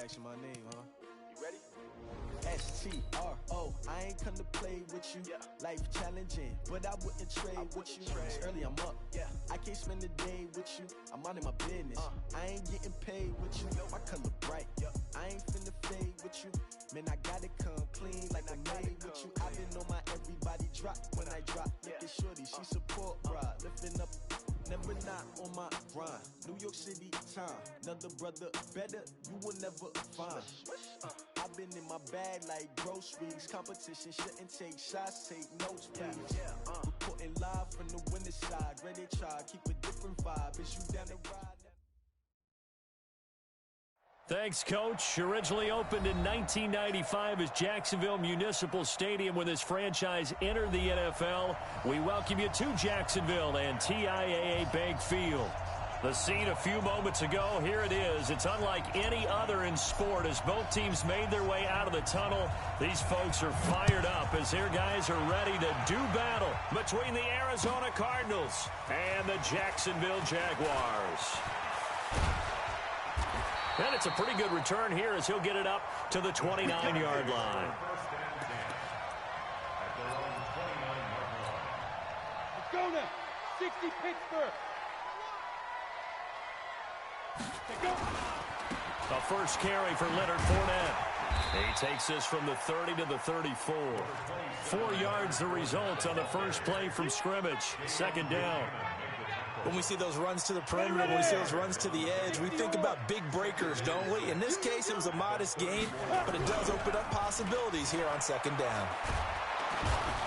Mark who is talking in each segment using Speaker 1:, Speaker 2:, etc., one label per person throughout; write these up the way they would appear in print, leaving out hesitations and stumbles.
Speaker 1: asking my name, huh? You ready? STRO, I ain't come to play with you. Life challenging, but I wouldn't trade with you. It's early, I'm up. I can't spend the day with you. I'm out in my business. I ain't getting paid with you. My color bright. I ain't finna fade with you. Man, I gotta come clean like I made with you. I been on my everybody drop when I drop. Look at shorty, she support ride. Lifting up, never not on my grind. New York City time, another brother better, you will never find. I've been in my bag like groceries. Competition shouldn't take shots, take notes, please. Reporting live from the winning side. Ready to try, keep a different vibe. Is you down the ride?
Speaker 2: Thanks, Coach. Originally opened in 1995 as Jacksonville Municipal Stadium when this franchise entered the NFL. We welcome you to Jacksonville and TIAA Bank Field. The scene a few moments ago, here it is. It's unlike any other in sport as both teams made their way out of the tunnel. These folks are fired up as their guys are ready to do battle between the Arizona Cardinals and the Jacksonville Jaguars. And it's a pretty good return here as he'll get it up to the 29-yard line.
Speaker 3: Let's go now. 60 Pittsburgh.
Speaker 2: A first carry for Leonard Fournette. He takes this from the 30 to the 34. 4 yards the result on the first play from scrimmage. Second down.
Speaker 4: When we see those runs to the perimeter, when we see those runs to the edge, we think about big breakers, don't we? In this case, it was a modest gain, but it does open up possibilities here on second down.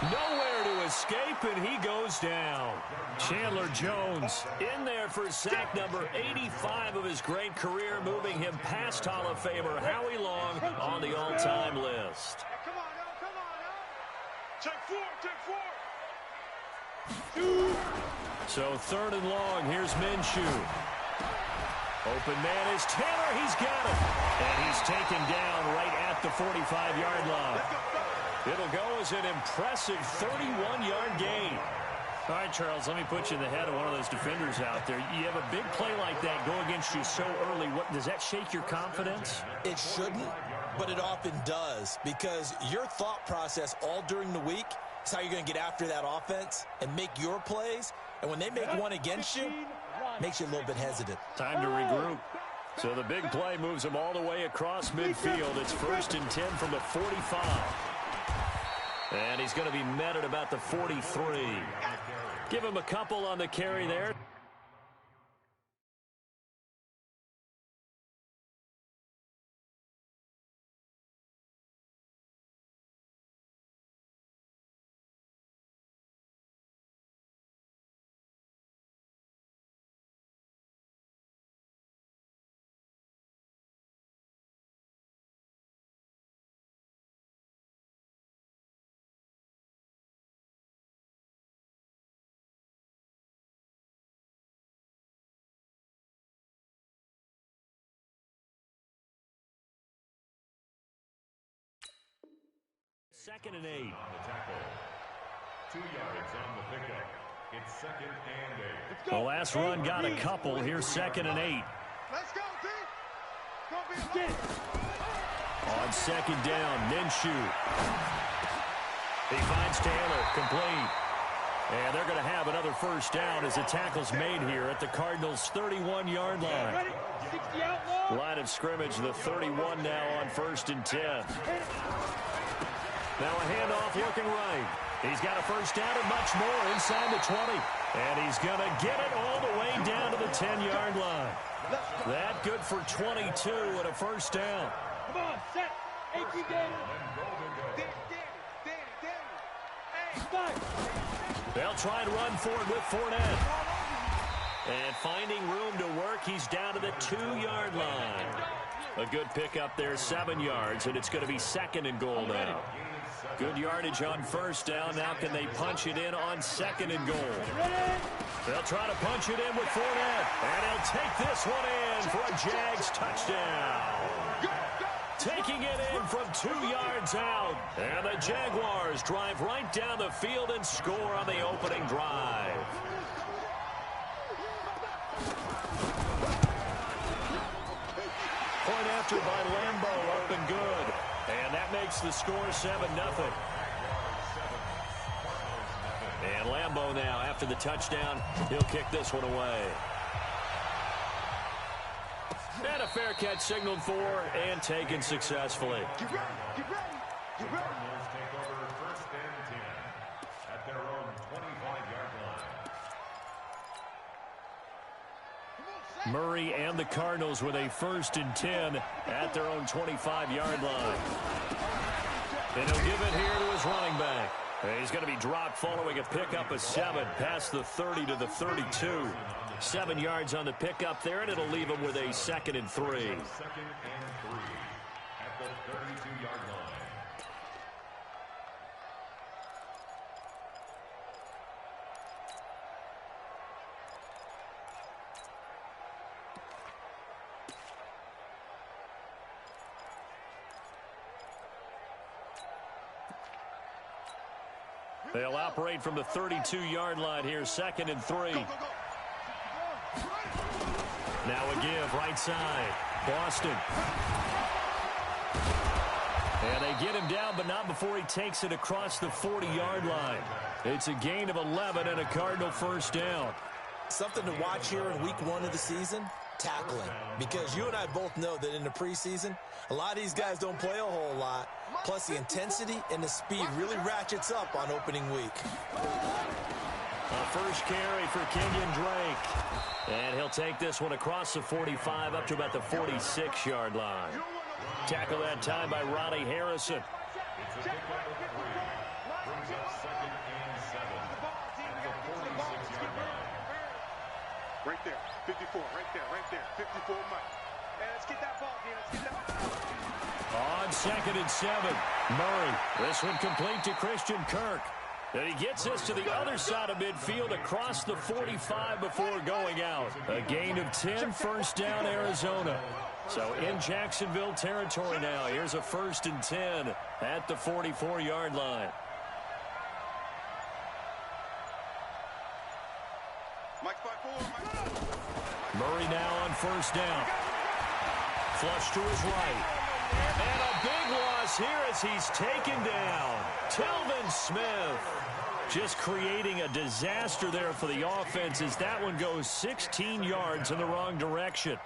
Speaker 2: Nowhere to escape, and he goes down. Chandler Jones in there for sack number 85 of his great career, moving him past Hall of Famer Howie Long on the all-time list.
Speaker 3: Come on, now, come on, now. Take four.
Speaker 2: So third and long, here's Minshew. Open man is Taylor, he's got it. And he's taken down right at the 45-yard line. It'll go as an impressive 31-yard gain. All right, Charles, let me put you in the head of one of those defenders out there. You have a big play like that go against you so early. What does that shake your confidence?
Speaker 4: It shouldn't, but it often does, because your thought process all during the week is how you're going to get after that offense and make your plays. And when they make one against you, makes you a little bit hesitant.
Speaker 2: Time to regroup. So the big play moves him all the way across midfield. It's 1st and 10 from the 45. And he's going to be met at about the 43. Give him a couple on the carry there. Second and 8.
Speaker 5: On the tackle. 2 yards on the pickup. It's 2nd and 8.
Speaker 2: The last run got a couple. Here's 2nd and 8.
Speaker 3: Let's go, D. Gonna be
Speaker 2: On second down, Minshew. He finds Taylor, complete. And they're going to have another first down as the tackle's made here at the Cardinals' 31-yard line. Line of scrimmage, the 31 now on 1st and 10. Now a handoff looking right. He's got a first down and much more inside the 20. And he's going to get it all the way down to the 10-yard line. That good for 22 and a first down.
Speaker 3: Come on, set. AP Danny.
Speaker 2: They'll try and run forward with Fournette. And finding room to work, he's down to the 2-yard line. A good pickup there, 7 yards, and it's going to be 2nd and goal now. Good yardage on first down. Now can they punch it in on 2nd and goal? They'll try to punch it in with Fournette. And he'll take this one in for a Jags touchdown. Taking it in from 2 yards out. And the Jaguars drive right down the field and score on the opening drive. Fournette after by Lambeau, up and good. And that makes the score 7-0. And Lambeau now, after the touchdown, he'll kick this one away. And a fair catch signaled for and taken successfully.
Speaker 3: Get ready, get ready, get ready.
Speaker 5: Cardinals take over 1st and 10 at their own 25-yard line.
Speaker 2: Murray and the Cardinals with a 1st and 10 at their own 25-yard line. And he'll give it here to his running back. He's going to be dropped following a pickup of 7 past the 30 to the 32. 7 yards on the pickup there, and it'll leave him with a 2nd and 3.
Speaker 5: 2nd and 3 at the 32-yard line.
Speaker 2: They'll operate from the 32-yard line here, 2nd and 3. Now a give, right side. Boston. And they get him down, but not before he takes it across the 40-yard line. It's a gain of 11 and a Cardinal 1st down.
Speaker 4: Something to watch here in week 1 of the season, tackling. Because you and I both know that in the preseason, a lot of these guys don't play a whole lot. Plus, the intensity and the speed really ratchets up on opening week.
Speaker 2: A first carry for Kenyon Drake. And he'll take this one across the 45 up to about the 46-yard line. Tackle that time by Ronnie Harrison.
Speaker 5: It's a pickup of 3. Brings up 2nd and 7 at the 46-yard line.
Speaker 3: Right there, 54, right there, 54 Mike. And let's get that ball, Dan, let's get that ball.
Speaker 2: On 2nd and 7, Murray. This one complete to Christian Kirk. And he gets this to the other side of midfield across the 45 before going out. A gain of 10, 1st down Arizona. So in Jacksonville territory now. Here's a 1st and 10 at the 44-yard line.
Speaker 3: Mike's by 4, Mike.
Speaker 2: Murray now on 1st down. Flush to his right. And a big loss here as he's taken down. Tilvin Smith just creating a disaster there for the offense as that one goes 16 yards in the wrong direction.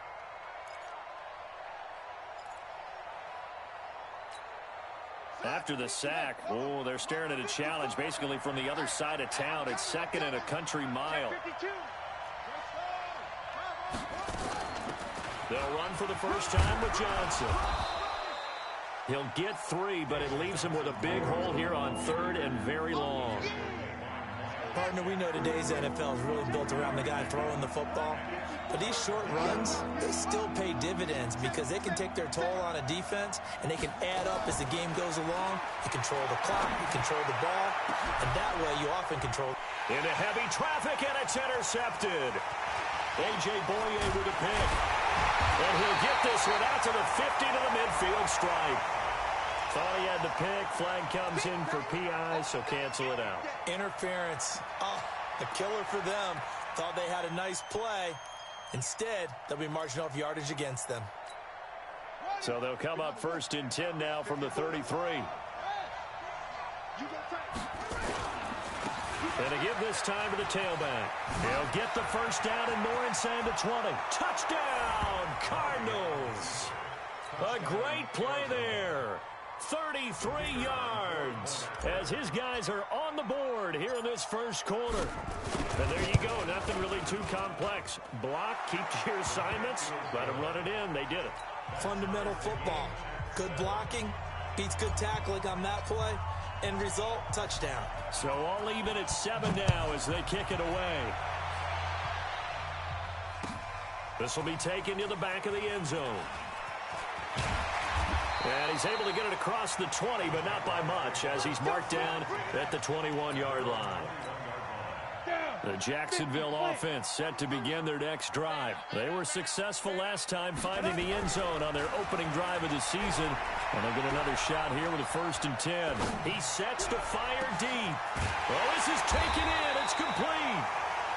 Speaker 2: After the sack, oh, they're staring at a challenge basically from the other side of town. It's 2nd and a country mile. They'll run for the first time with Johnson. He'll get 3, but it leaves him with a big hole here on 3rd and very long.
Speaker 4: Partner, we know today's NFL is really built around the guy throwing the football. But these short runs, they still pay dividends because they can take their toll on a defense and they can add up as the game goes along. You control the clock, you control the ball, and that way you often control.
Speaker 2: Into heavy traffic, and it's intercepted. A.J. Boye with a pick. And he'll get this one out to the 50 to the midfield stripe. Thought he had the pick. Flag comes in for PI, so cancel it out.
Speaker 4: Interference. Oh, a killer for them. Thought they had a nice play. Instead, they'll be marching off yardage against them.
Speaker 2: So they'll come up 1st and 10 now from the 33. And to give this time to the tailback. He'll get the 1st down and more inside the 20. Touchdown, Cardinals. A great play there. 33 yards as his guys are on the board here in this 1st quarter. And there you go. Nothing really too complex. Block, keep to your assignments, let them run it in. They did it.
Speaker 4: Fundamental football. Good blocking beats good tackling on that play. End result, touchdown.
Speaker 2: So all even at 7 now as they kick it away. This will be taken to the back of the end zone. And he's able to get it across the 20, but not by much as he's marked down at the 21-yard line. The Jacksonville offense set to begin their next drive. They were successful last time finding the end zone on their opening drive of the season. And they'll get another shot here with a 1st and 10. He sets to fire deep. Oh, this is taken in. It's complete.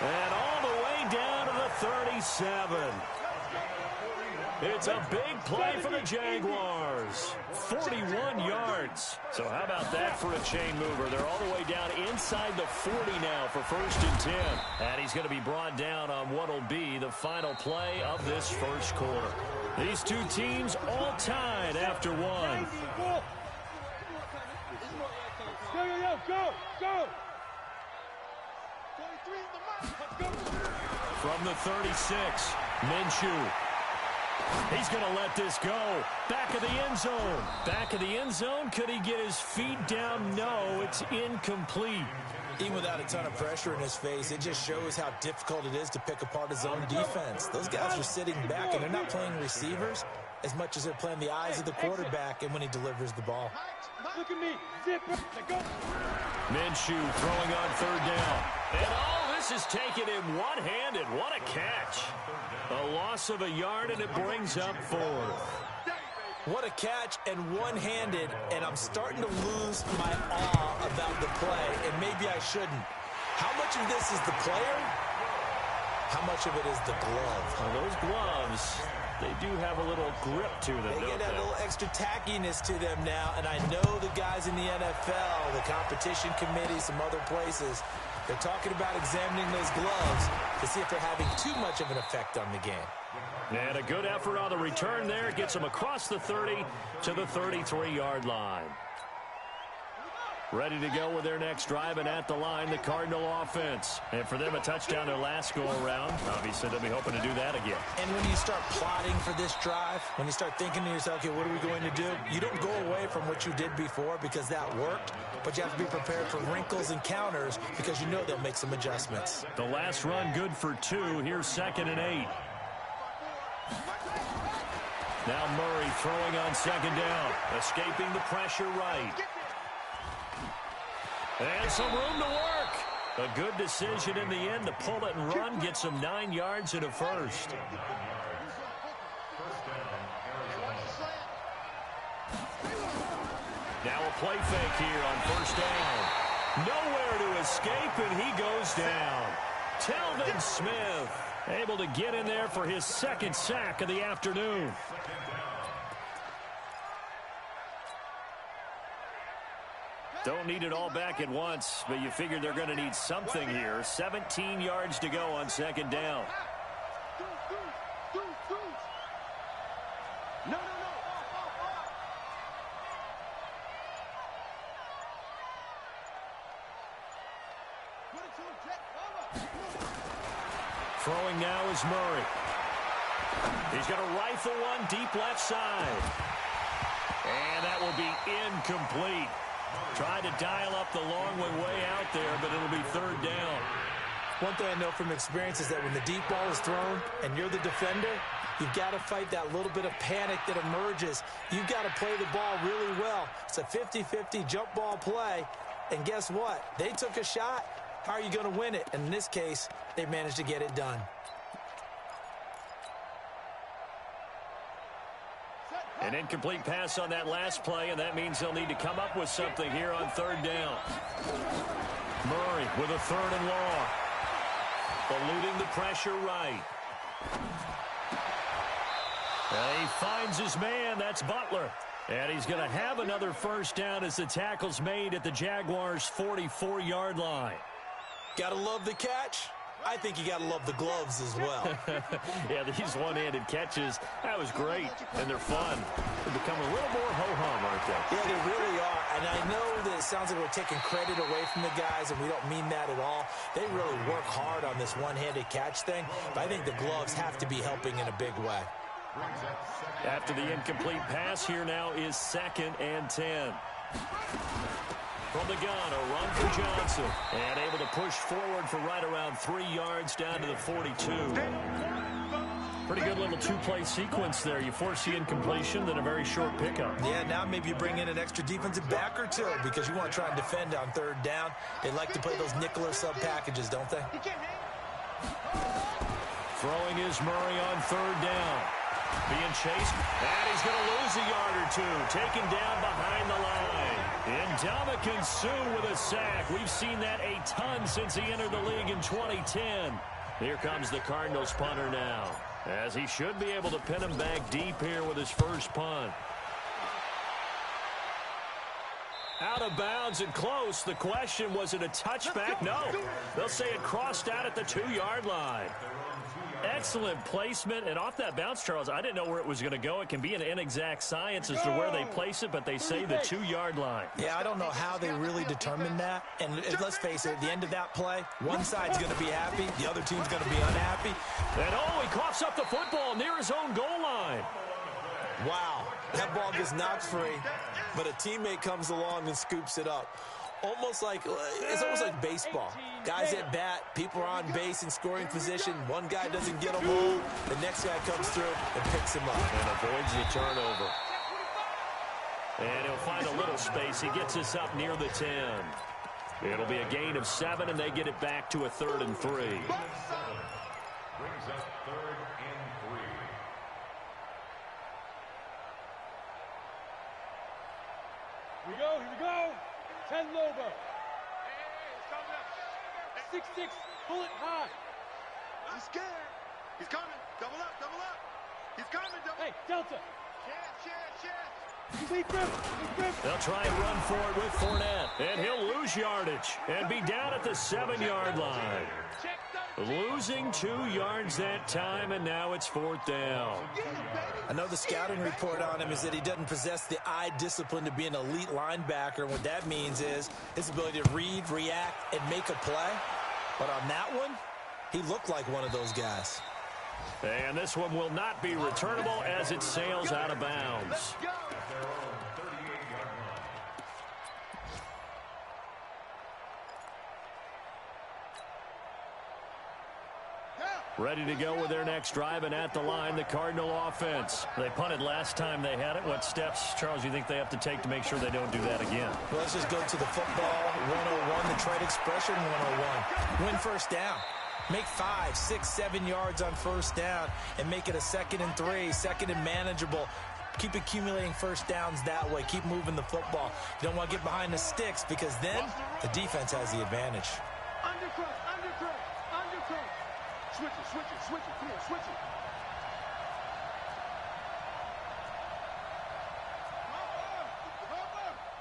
Speaker 2: And all the way down to the 37. It's a big play for the Jaguars. 41 yards. So how about that for a chain mover? They're all the way down inside the 40 now for 1st and 10. And he's going to be brought down on what will be the final play of this first quarter. These two teams all tied after one.
Speaker 3: Go!
Speaker 2: From the 36, Minshew. He's going to let this go. Back of the end zone. Back of the end zone. Could he get his feet down? No, it's incomplete.
Speaker 4: Even without a ton of pressure in his face, it just shows how difficult it is to pick apart his own defense. Those guys are sitting back, and they're not playing receivers as much as they're playing the eyes of the quarterback and when he delivers the ball.
Speaker 3: Look at me. Zip. Go.
Speaker 2: Minshew throwing on 3rd down. And this is taken in one-handed. What a catch. A loss of a yard, and it brings up 4th.
Speaker 4: What a catch and one-handed, and I'm starting to lose my awe about the play, and maybe I shouldn't. How much of this is the player? How much of it is the glove?
Speaker 2: Well, those gloves, they do have a little grip to them,
Speaker 4: They get that little extra tackiness to them now, and I know the guys in the NFL, the competition committee, some other places, they're talking about examining those gloves to see if they're having too much of an effect on the game.
Speaker 2: And a good effort on the return there. Gets them across the 30 to the 33-yard line. Ready to go with their next drive, and at the line, the Cardinal offense. And for them, a touchdown their last go-around. Obviously, they'll be hoping to do that again.
Speaker 4: And when you start plotting for this drive, when you start thinking to yourself, okay, what are we going to do? You don't go away from what you did before because that worked, but you have to be prepared for wrinkles and counters because you know they'll make some adjustments.
Speaker 2: The last run good for 2. Here's 2nd and 8. Now Murray throwing on 2nd down. Escaping the pressure right. And some room to work. A good decision in the end to pull it and run. Gets him 9 yards and a first. Now a play fake here on 1st down. Nowhere to escape, and he goes down. Telvin Smith able to get in there for his 2nd sack of the afternoon. Don't need it all back at once, but you figure they're going to need something here. 17 yards to go on 2nd down.
Speaker 3: No.
Speaker 2: Throwing now is Murray. He's going to rifle one deep left side. And that will be incomplete. Tried to dial up the long way out there, but it'll be 3rd down.
Speaker 4: One thing I know from experience is that when the deep ball is thrown and you're the defender, you've got to fight that little bit of panic that emerges. You've got to play the ball really well. It's a 50-50 jump ball play, and guess what? They took a shot. How are you going to win it? And in this case, they managed to get it done.
Speaker 2: An incomplete pass on that last play, and that means they'll need to come up with something here on 3rd down. Murray with a 3rd and long. Eluding the pressure right. And he finds his man. That's Butler. And he's going to have another 1st down as the tackle's made at the Jaguars' 44-yard line.
Speaker 4: Gotta love the catch. I think you gotta love the gloves as well.
Speaker 2: Yeah, these one-handed catches, that was great, and they're fun. They become a little more ho-hum, aren't they?
Speaker 4: Yeah, they really are, and I know that it sounds like we're taking credit away from the guys, and we don't mean that at all. They really work hard on this one-handed catch thing, but I think the gloves have to be helping in a big way.
Speaker 2: After the incomplete pass, here now is 2nd and 10. From the gun, a run for Johnson. And able to push forward for right around 3 yards down to the 42. Pretty good little 2-play sequence there. You force the incompletion, then a very short pickup.
Speaker 4: Yeah, now maybe you bring in an extra defensive back or two because you want to try and defend on 3rd down. They like to play those nickel or sub packages, don't they?
Speaker 2: Throwing is Murray on 3rd down. Being chased, and he's going to lose a yard or two. Taken down behind the line. Ndamukong Suh with a sack. We've seen that a ton since he entered the league in 2010. Here comes the Cardinals punter now. As he should be able to pin him back deep here with his first punt. Out of bounds and close. The question, was it a touchback? No. They'll say it crossed out at the 2-yard line. Excellent placement. And off that bounce, Charles, I didn't know where it was going to go. It can be an inexact science as to where they place it, but they say the 2-yard line.
Speaker 4: Yeah, I don't know how they really determined that. And let's face it, at the end of that play, one side's going to be happy, the other team's going to be unhappy.
Speaker 2: And he coughs up the football near his own goal line.
Speaker 4: Wow, that ball gets knocked free, but a teammate comes along and scoops it up. It's almost like baseball. Guys at bat, people are on base in scoring position. One guy doesn't get them home. The next guy comes through and picks him up.
Speaker 2: And avoids the turnover. And he'll find a little space. He gets us up near the 10. It'll be a gain of 7, and they get it back to a 3rd and 3.
Speaker 5: Brings up 3rd and 3.
Speaker 6: Here we go. 10 Lobo. 6-6, pull it high.
Speaker 3: He's scared. He's coming. Double up. He's coming.
Speaker 6: Hey, Delta.
Speaker 3: Chance.
Speaker 6: He's grip.
Speaker 2: They'll try and run for it with Fournette. And he'll lose yardage and be down at the 7-yard line. Losing 2 yards that time, and now it's 4th down.
Speaker 4: I know the scouting report on him is that he doesn't possess the eye discipline to be an elite linebacker. And what that means is his ability to read, react, and make a play. But on that one, he looked like one of those guys.
Speaker 2: And this one will not be returnable as it sails out of bounds. Ready to go with their next drive, and at the line, the Cardinal offense. They punted last time they had it. What steps, Charles, you think they have to take to make sure they don't do that again?
Speaker 4: Well, let's just go to the football 101, the trade expression 101. Win first down. Make 5, 6, 7 yards on first down and make it a 2nd and 3, 2nd and manageable. Keep accumulating first downs that way. Keep moving the football. You don't want to get behind the sticks because then the defense has the advantage.
Speaker 6: Undercut. Switch it. Come on, switch it.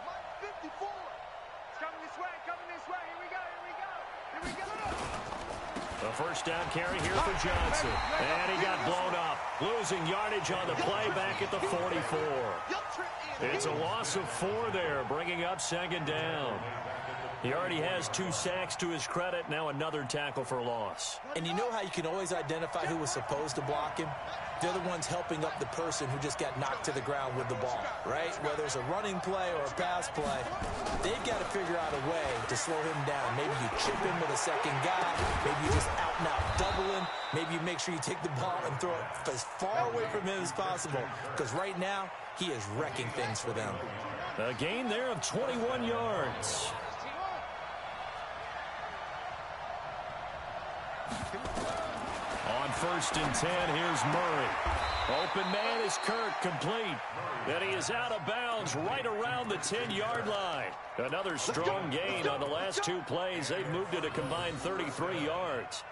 Speaker 3: Mike 54. It's coming this way. Here we go.
Speaker 2: A first down carry here for Johnson. And he got blown up. Losing yardage on the play back at the 44. It's a loss of 4 there, bringing up 2nd down. He already has 2 sacks to his credit. Now another tackle for loss.
Speaker 4: And you know how you can always identify who was supposed to block him? They're the ones helping up the person who just got knocked to the ground with the ball, right? Whether it's a running play or a pass play, they've got to figure out a way to slow him down. Maybe you chip him with a second guy. Maybe you just out and out double him. Maybe you make sure you take the ball and throw it as far away from him as possible. Because right now, he is wrecking things for them.
Speaker 2: A gain there of 21 yards. On 1st and 10, here's Murray. Open man is Kirk, complete. And he is out of bounds right around the 10-yard line. Another strong gain on the last 2 plays. They've moved it a combined 33 yards.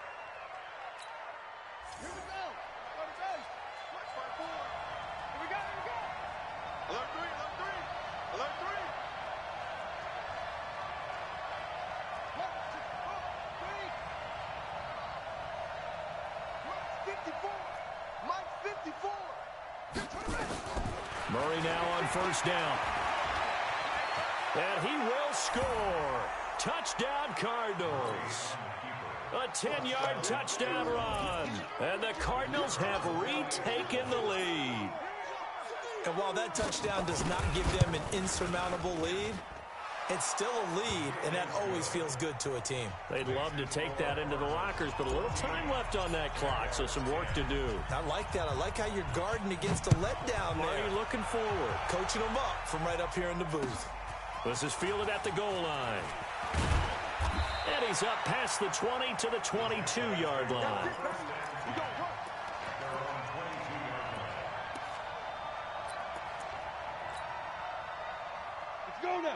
Speaker 2: Murray now on first down. And he will score. Touchdown, Cardinals. A 10-yard touchdown run. And the Cardinals have retaken the lead.
Speaker 4: And while that touchdown does not give them an insurmountable lead, it's still a lead, and that always feels good to a team.
Speaker 2: They'd love to take that into the lockers, but a little time left on that clock, so some work to do.
Speaker 4: I like that. I like how you're guarding against a letdown there.
Speaker 2: Marty looking forward.
Speaker 4: Coaching them up from right up here in the booth.
Speaker 2: This is fielded at the goal line. And he's up past the 20 to the 22-yard line.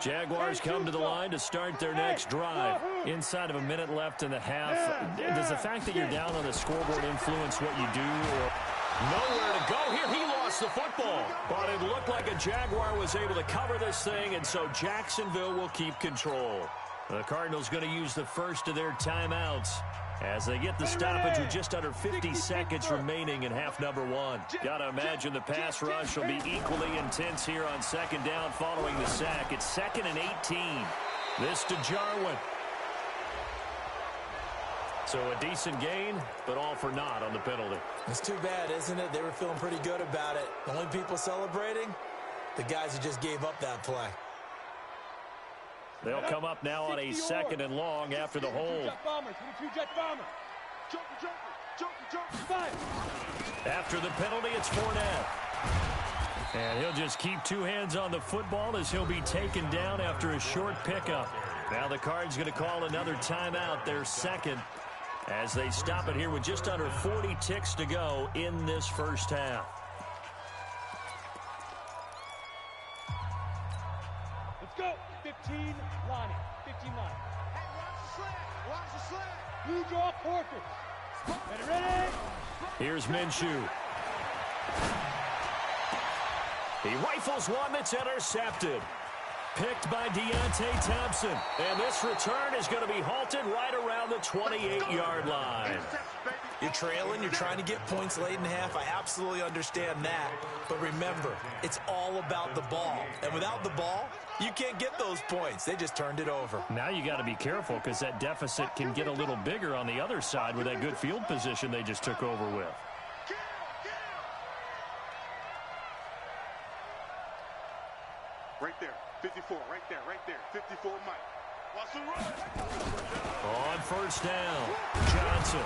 Speaker 2: Jaguars come to the line to start their next drive. Inside of a minute left in the half. Does the fact that you're down on the scoreboard influence what you do? Or Nowhere to go here. He lost the football. But it looked like a Jaguar was able to cover this thing, and so Jacksonville will keep control. The Cardinals going to use the first of their timeouts as they get the stoppage with just under 50 seconds remaining in half number one. Got to imagine the pass rush will be equally intense here on second down following the sack. It's 2nd and 18. This to Jarwin. So a decent gain, but all for naught on the penalty.
Speaker 4: It's too bad, isn't it? They were feeling pretty good about it. The only people celebrating, the guys who just gave up that play.
Speaker 2: They'll come up now on a 2nd and long after the hold. After the penalty, it's Fournette. And he'll just keep two hands on the football as he'll be taken down after a short pickup. Now the Cards going to call another timeout, their second, as they stop it here with just under 40 ticks to go in this first half.
Speaker 6: Let's go. 15, Lonnie. 15 line.
Speaker 3: Hey, watch the slant. Watch the slant.
Speaker 6: You draw quarters. Ready?
Speaker 2: Here's Minshew. He rifles one that's intercepted. Picked by Deontay Thompson. And this return is going to be halted right around the 28-yard line.
Speaker 4: You're trailing, you're trying to get points late in half. I absolutely understand that. But remember, it's all about the ball. And without the ball, you can't get those points. They just turned it over.
Speaker 2: Now you got to be careful because that deficit can get a little bigger on the other side with that good field position they just took over with.
Speaker 3: Right there. 54, right there, 54, Mike. Watch the run.
Speaker 2: On first down, Johnson.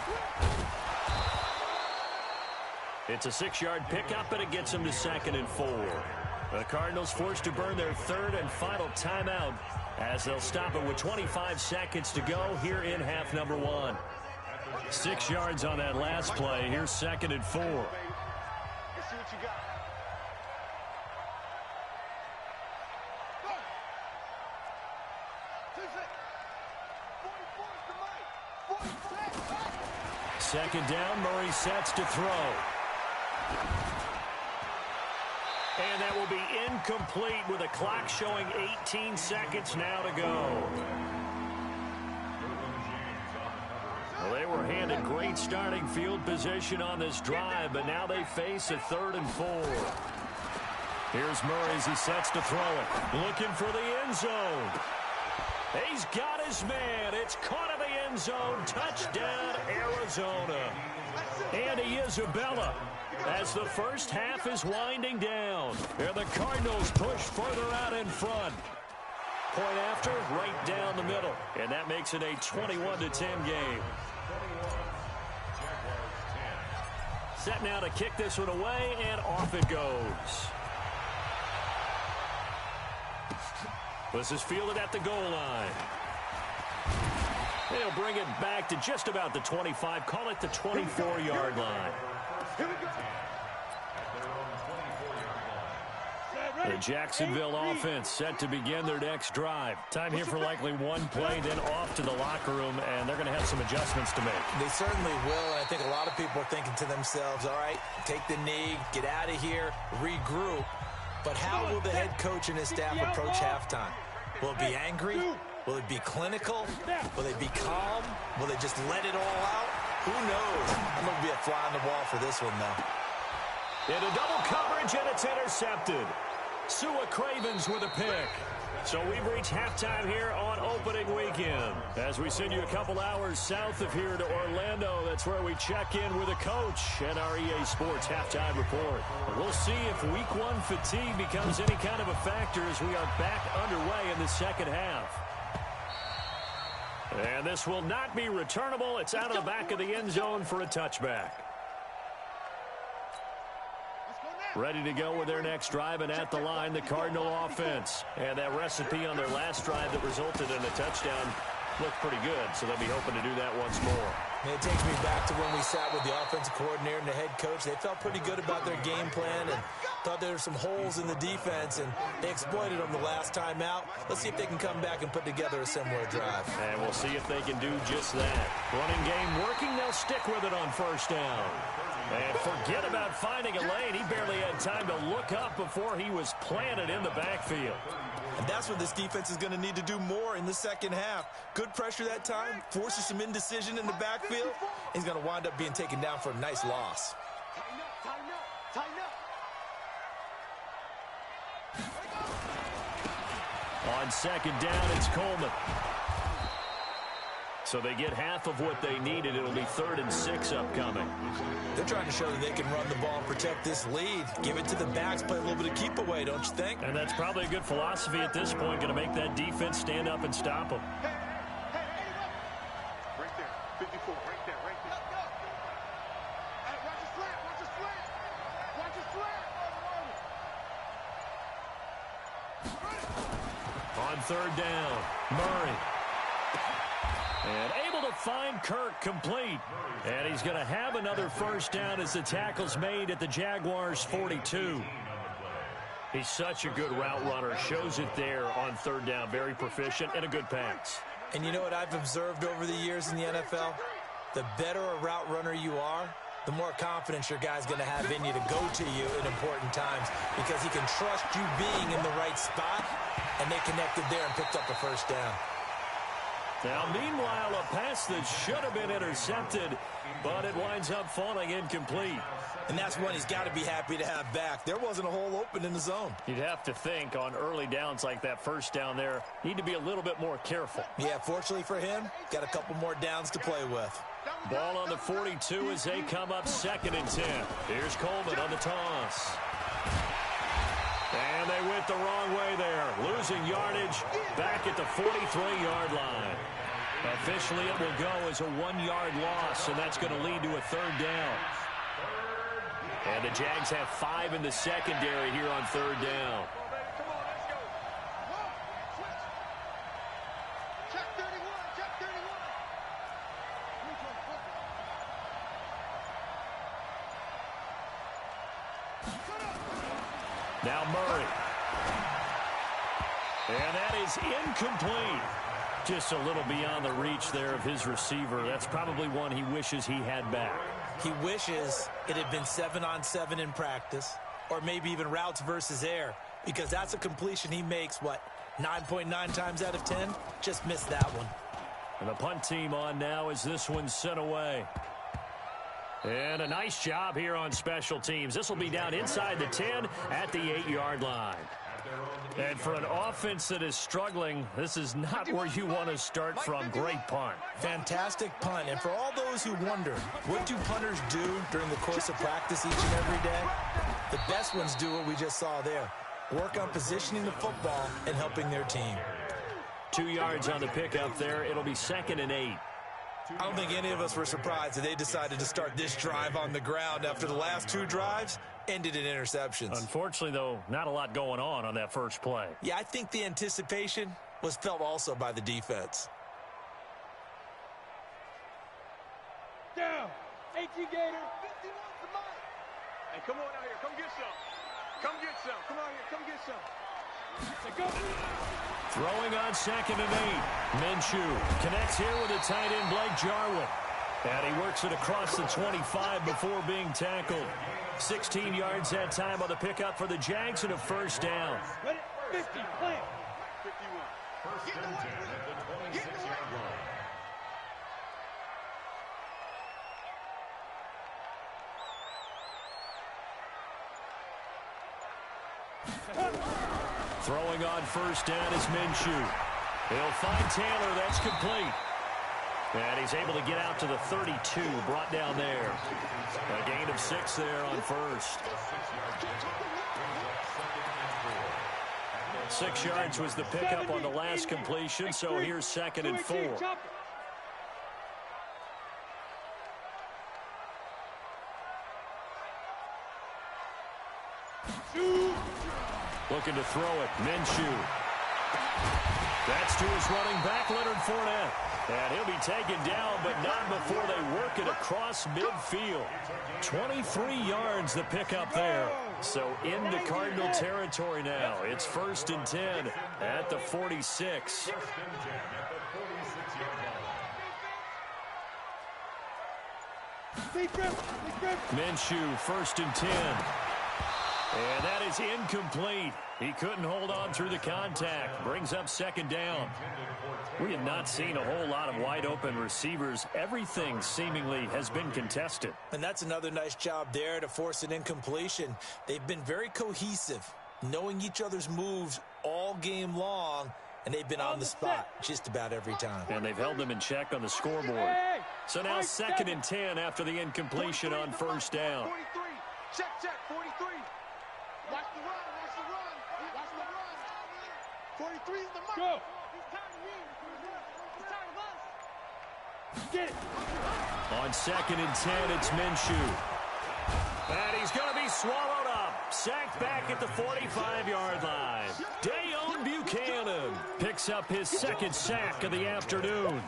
Speaker 2: It's a 6-yard pickup, and it gets him to 2nd and 4. The Cardinals forced to burn their third and final timeout as they'll stop it with 25 seconds to go here in half number one. 6 yards on that last play. Here's 2nd and 4.
Speaker 3: Let's see what you got.
Speaker 2: Second down, Murray sets to throw. And that will be incomplete with a clock showing 18 seconds now to go. Well, they were handed great starting field position on this drive, but now they face a 3rd and 4. Here's Murray as he sets to throw it. Looking for the end zone. He's got his man. It's caught in the end zone. Touchdown, Arizona. Andy Isabella as the first half is winding down. And the Cardinals push further out in front. Point after, right down the middle. And that makes it a 21-10 game. Set now to kick this one away, and off it goes. This is fielded at the goal line. They'll bring it back to just about the 25. Call it the 24-yard line. The Jacksonville offense set to begin their next drive. Time here for likely one play, then off to the locker room, and they're going to have some adjustments to make.
Speaker 4: They certainly will, and I think a lot of people are thinking to themselves, all right, take the knee, get out of here, regroup. But how will the head coach and his staff approach halftime? Will it be angry? Will it be clinical? Will they be calm? Will they just let it all out? Who knows? I'm going to be a fly on the wall for this one, though.
Speaker 2: Into double coverage, and it's intercepted. Sua Cravens with a pick. So we've reached halftime here on opening weekend. As we send you a couple hours south of here to Orlando, that's where we check in with a coach and our EA Sports halftime report. We'll see if week one fatigue becomes any kind of a factor as we are back underway in the second half. And this will not be returnable. It's out of the back of the end zone for a touchback. Ready to go with their next drive, and at the line, the Cardinal offense. And that recipe on their last drive that resulted in a touchdown looked pretty good, so they'll be hoping to do that once more.
Speaker 4: And it takes me back to when we sat with the offensive coordinator and the head coach. They felt pretty good about their game plan and thought there were some holes in the defense, and they exploited them the last time out. Let's see if they can come back and put together a similar drive.
Speaker 2: And we'll see if they can do just that. Running game working, they'll stick with it on first down. And forget about finding a lane. He barely had time to look up before he was planted in the backfield.
Speaker 4: And that's what this defense is going to need to do more in the second half. Good pressure that time, forces some indecision in the backfield. He's going to wind up being taken down for a nice loss.
Speaker 6: Tighten up, tighten up, tighten up.
Speaker 2: On second down, it's Coleman. So they get half of what they needed. It'll be 3rd and 6 upcoming.
Speaker 4: They're trying to show that they can run the ball and protect this lead. Give it to the backs, play a little bit of keep away, don't you think?
Speaker 2: And that's probably a good philosophy at this point, going to make that defense stand up and stop them.
Speaker 3: Right there. 54. Right there. Right there.
Speaker 6: Hey, watch the slant. Watch the slant. Watch the slant.
Speaker 2: On 3rd down, Murray. And able to find Kirk complete. And he's going to have another first down as the tackle's made at the Jaguars' 42. He's such a good route runner. Shows it there on 3rd down. Very proficient and a good pass.
Speaker 4: And you know what I've observed over the years in the NFL? The better a route runner you are, the more confidence your guy's going to have in you to go to you in important times because he can trust you being in the right spot, and they connected there and picked up a first down.
Speaker 2: Now, meanwhile, a pass that should have been intercepted, but it winds up falling incomplete.
Speaker 4: And that's one he's got to be happy to have back. There wasn't a hole open in the zone.
Speaker 2: You'd have to think on early downs like that first down there, need to be a little bit more careful.
Speaker 4: Yeah, fortunately for him, got a couple more downs to play with.
Speaker 2: Ball on the 42 as they come up 2nd and 10. Here's Coleman on the toss. And they went the wrong way there. Losing yardage back at the 43-yard line. Officially, it will go as a 1-yard loss, and that's going to lead to a 3rd down. And the Jags have 5 in the secondary here on 3rd down.
Speaker 6: Come on, let's go. Switch. Check 31. Check 31.
Speaker 2: Now Murray. And that is incomplete. Just a little beyond the reach there of his receiver. That's probably one he wishes he had back.
Speaker 4: He wishes it had been 7-on-7 in practice, or maybe even routes versus air, because that's a completion he makes, 9.9 times out of 10? Just missed that one.
Speaker 2: And the punt team on now as this one's sent away. And a nice job here on special teams. This will be down inside the 10 at the 8-yard line. And for an offense that is struggling, this is not where you want to start from. Great punt.
Speaker 4: Fantastic punt. And for all those who wonder, what do punters do during the course of practice each and every day? The best ones do what we just saw there. Work on positioning the football and helping their team.
Speaker 2: 2 yards on the pickup there. It'll be 2nd and 8.
Speaker 4: I don't think any of us were surprised that they decided to start this drive on the ground after the last 2 drives ended in interceptions.
Speaker 2: Unfortunately, though, not a lot going on that first play.
Speaker 4: Yeah, I think the anticipation was felt also by the defense.
Speaker 6: Down. 18 Gator. 51 to Mike. Hey, come on out here. Come get some. Come get some. Come out here. Come get some. Go.
Speaker 2: Throwing on 2nd and 8. Minshew connects here with a tight end, Blake Jarwin. And he works it across the 25 before being tackled. 16 yards that time on the pickup for the Jags and a first down.
Speaker 6: Ready? 50. Play.
Speaker 3: 51.
Speaker 5: First and 10 at the 26-yard line.
Speaker 2: Throwing on first down is Minshew. He'll find Taylor. That's complete. And he's able to get out to the 32, brought down there. A gain of 6 there on first. 6 yards was the pickup on the last completion, so here's 2nd and 4. Looking to throw it, Minshew. That's to his running back, Leonard Fournette. And he'll be taken down, but not before they work it across midfield. 23 yards the pickup there. So into Cardinal territory now. It's 1st and 10 at the 46. Minshew, 1st and 10. And that is incomplete. He couldn't hold on through the contact. Brings up 2nd down. We have not seen a whole lot of wide-open receivers. Everything seemingly has been contested.
Speaker 4: And that's another nice job there to force an incompletion. They've been very cohesive, knowing each other's moves all game long, and they've been on the spot just about every time.
Speaker 2: And they've held them in check on the scoreboard. So now 2nd and 10 after the incompletion on 1st down.
Speaker 6: 43. Check, 43. Watch the run, watch the run, watch the run. 43 is the mark. Go. He's tired of you. He's tired of us. Get it.
Speaker 2: On 2nd and 10, it's Minshew. And he's going to be swallowed up. Sacked back at the 45-yard line. Dayon Buchanan picks up his 2nd sack of the afternoon.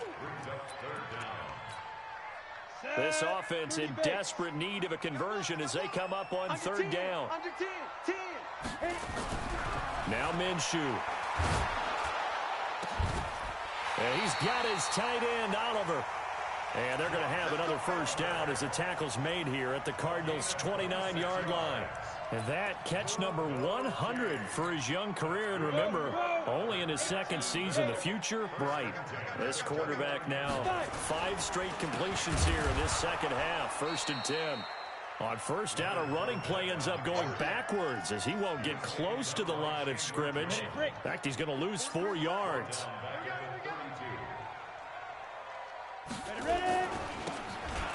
Speaker 2: This offense in desperate need of a conversion as they come up on 3rd down.
Speaker 6: Under 10.
Speaker 2: Now Minshew. And he's got his tight end, Oliver. And they're going to have another 1st down as the tackle's made here at the Cardinals' 29-yard line. And that catch number 100 for his young career. And remember, only in his 2nd season, the future bright. This quarterback now 5 straight completions here in this 2nd half. 1st and 10. On 1st down, a running play ends up going backwards as he won't get close to the line of scrimmage. In fact, he's going to lose 4 yards.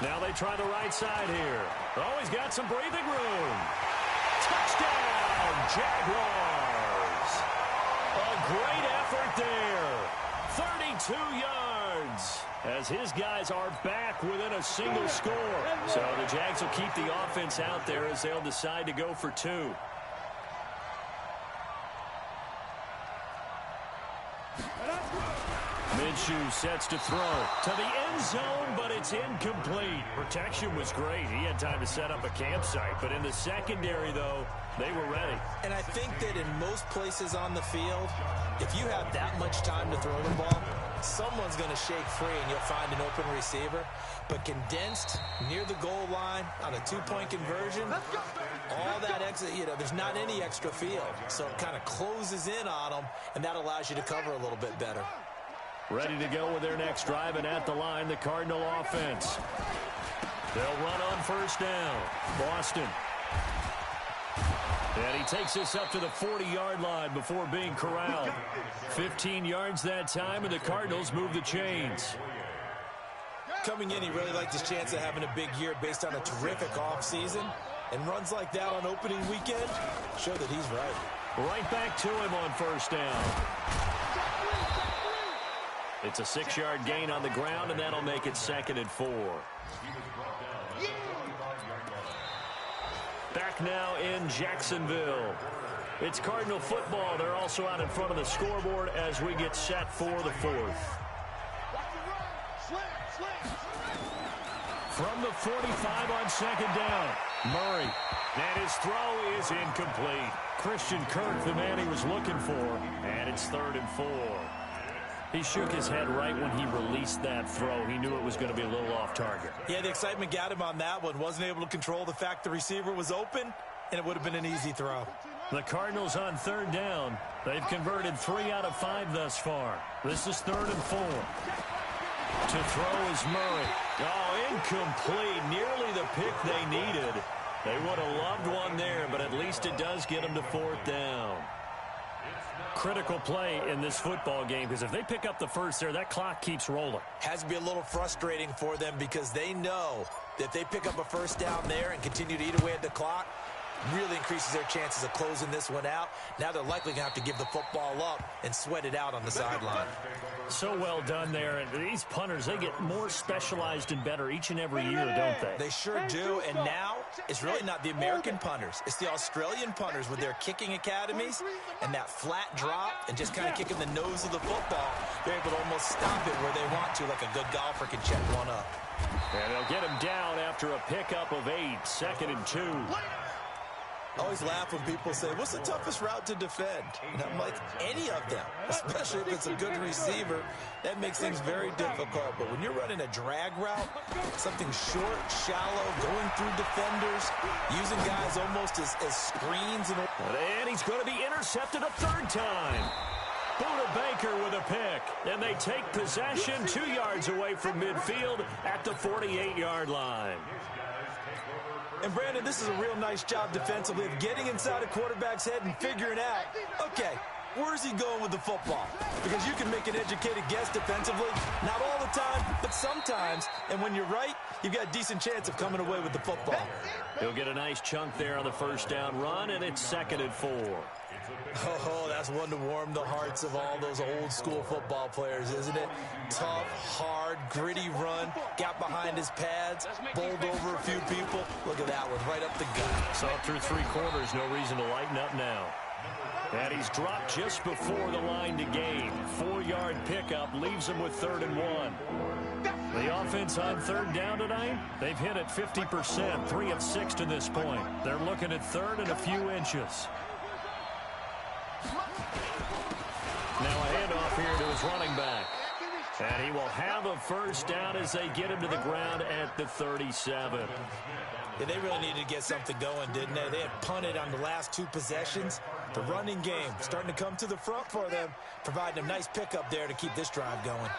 Speaker 2: Now they try the right side here. Oh, he's got some breathing room. Touchdown, Jaguars. A great effort there. 32 yards as his guys are back within a single score. So the Jags will keep the offense out there as they'll decide to go for 2. Minshew sets to throw to the end zone, but it's incomplete. Protection was great. He had time to set up a campsite, but in the secondary, though, they were ready.
Speaker 4: And I think that in most places on the field, if you have that much time to throw the ball, someone's going to shake free and you'll find an open receiver. But condensed near the goal line on a 2-point conversion, all that extra, there's not any extra field. So it kind of closes in on them, and that allows you to cover a little bit better.
Speaker 2: Ready to go with their next drive, and at the line, the Cardinal offense. They'll run on 1st down. Boston. And he takes us up to the 40-yard line before being corralled. 15 yards that time, and the Cardinals move the chains.
Speaker 4: Coming in, he really liked his chance of having a big year based on a terrific offseason. And runs like that on opening weekend show that he's right.
Speaker 2: Right back to him on 1st down. It's a 6-yard gain on the ground, and that'll make it 2nd and 4. Back now in Jacksonville. It's Cardinal football. They're also out in front of the scoreboard as we get set for the 4th. From the 45 on 2nd down, Murray. And his throw is incomplete. Christian Kirk, the man he was looking for, and it's 3rd and 4. He shook his head right when he released that throw. He knew it was going to be a little off target.
Speaker 4: Yeah, the excitement got him on that one. Wasn't able to control the fact the receiver was open, and it would have been an easy throw.
Speaker 2: The Cardinals on 3rd down. They've converted 3 out of 5 thus far. This is 3rd and 4. To throw is Murray. Oh, incomplete. Nearly the pick they needed. They would have loved one there, but at least it does get them to 4th down. Critical play in this football game, because if they pick up the 1st there, that clock keeps rolling.
Speaker 4: Has to be a little frustrating for them because they know that if they pick up a 1st down there and continue to eat away at the clock, really increases their chances of closing this one out. Now they're likely going to have to give the football up and sweat it out on the sideline.
Speaker 2: So well done there. And these punters, they get more specialized and better each and every year, don't they?
Speaker 4: They sure do. And now it's really not the American punters. It's the Australian punters with their kicking academies and that flat drop and just kind of kicking the nose of the football. They're able to almost stop it where they want to, like a good golfer can check one up.
Speaker 2: And they'll get him down after a pickup of 8, 2nd and 2.
Speaker 4: I always laugh when people say, what's the toughest route to defend? And I'm like, any of them, especially if it's a good receiver. That makes things very difficult. But when you're running a drag route, something short, shallow, going through defenders, using guys almost as screens.
Speaker 2: And he's going to be intercepted a third time. Buda Baker with a pick. And they take possession 2 yards away from midfield at the 48-yard line.
Speaker 4: And, Brandon, this is a real nice job defensively of getting inside a quarterback's head and figuring out, okay, where's he going with the football? Because you can make an educated guess defensively, not all the time, but sometimes. And when you're right, you've got a decent chance of coming away with the football.
Speaker 2: He'll get a nice chunk there on the first down run, and it's 2nd and 4.
Speaker 4: Oh, that's one to warm the hearts of all those old-school football players, isn't it? Tough, hard, gritty run, got behind his pads, bowled over a few people. Look at that one, right up the gut.
Speaker 2: Saw it through 3 quarters, no reason to lighten up now. And he's dropped just before the line to gain. 4-yard pickup leaves him with 3rd and 1. The offense on 3rd down tonight, they've hit it 50%, 3 of 6 to this point. They're looking at 3rd and a few inches. Now a handoff here to his running back. And he will have a first down as they get him to the ground at the 37.
Speaker 4: Yeah, they really needed to get something going, didn't they? They had punted on the last 2 possessions. The running game starting to come to the front for them, providing a nice pickup there to keep this drive going.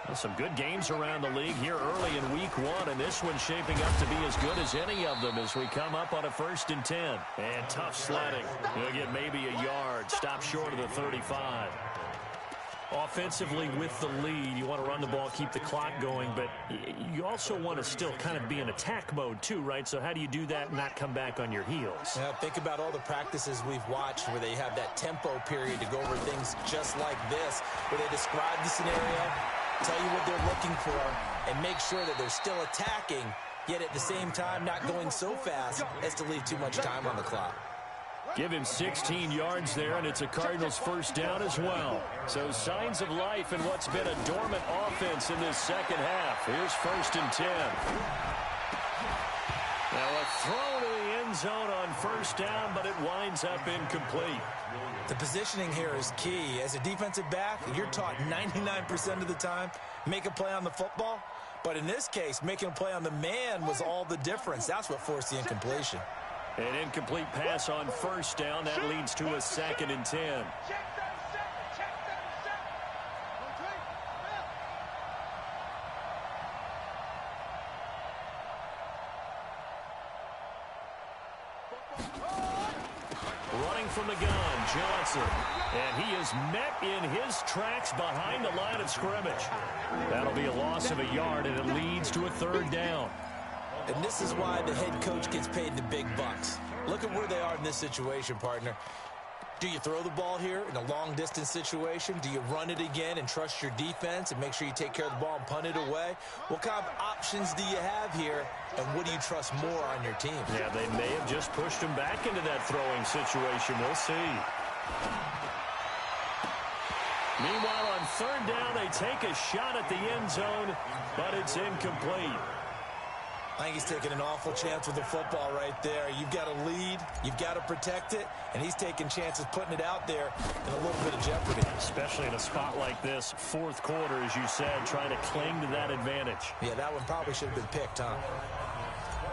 Speaker 2: Well, some good games around the league here early in week 1, and this one's shaping up to be as good as any of them as we come up on a 1st and 10. And tough sledding. He'll get maybe a yard. Stop short of the 35. Offensively with the lead, you want to run the ball, keep the clock going, but you also want to still kind of be in attack mode too, right? So how do you do that and not come back on your heels?
Speaker 4: Yeah, think about all the practices we've watched where they have that tempo period to go over things just like this, where they describe the scenario, tell you what they're looking for, and make sure that they're still attacking, yet at the same time not going so fast as to leave too much time on the clock.
Speaker 2: Give him 16 yards there, and it's a Cardinals first down as well. So signs of life in what's been a dormant offense in this second half. Here's 1st and 10. Now a throw to the end zone on first down, but it winds up incomplete.
Speaker 4: The positioning here is key. As a defensive back, you're taught 99% of the time, make a play on the football. But in this case, making a play on the man was all the difference. That's what forced the incompletion.
Speaker 2: An incomplete pass on first down. That leads to a 2nd and 10. Running from the gun, Johnson. And he is met in his tracks behind the line of scrimmage. That'll be a loss of a yard, and it leads to a 3rd down.
Speaker 4: And this is why the head coach gets paid the big bucks. Look at where they are in this situation, partner. Do you throw the ball here in a long-distance situation? Do you run it again and trust your defense and make sure you take care of the ball and punt it away? What kind of options do you have here, and what do you trust more on your team?
Speaker 2: Yeah, they may have just pushed him back into that throwing situation. We'll see. Meanwhile, on 3rd down, they take a shot at the end zone, but it's incomplete.
Speaker 4: I think he's taking an awful chance with the football right there. You've got to lead, you've got to protect it, and he's taking chances putting it out there in a little bit of jeopardy.
Speaker 2: Especially in a spot like this, 4th quarter, as you said, trying to cling to that advantage.
Speaker 4: Yeah, that one probably should have been picked, huh?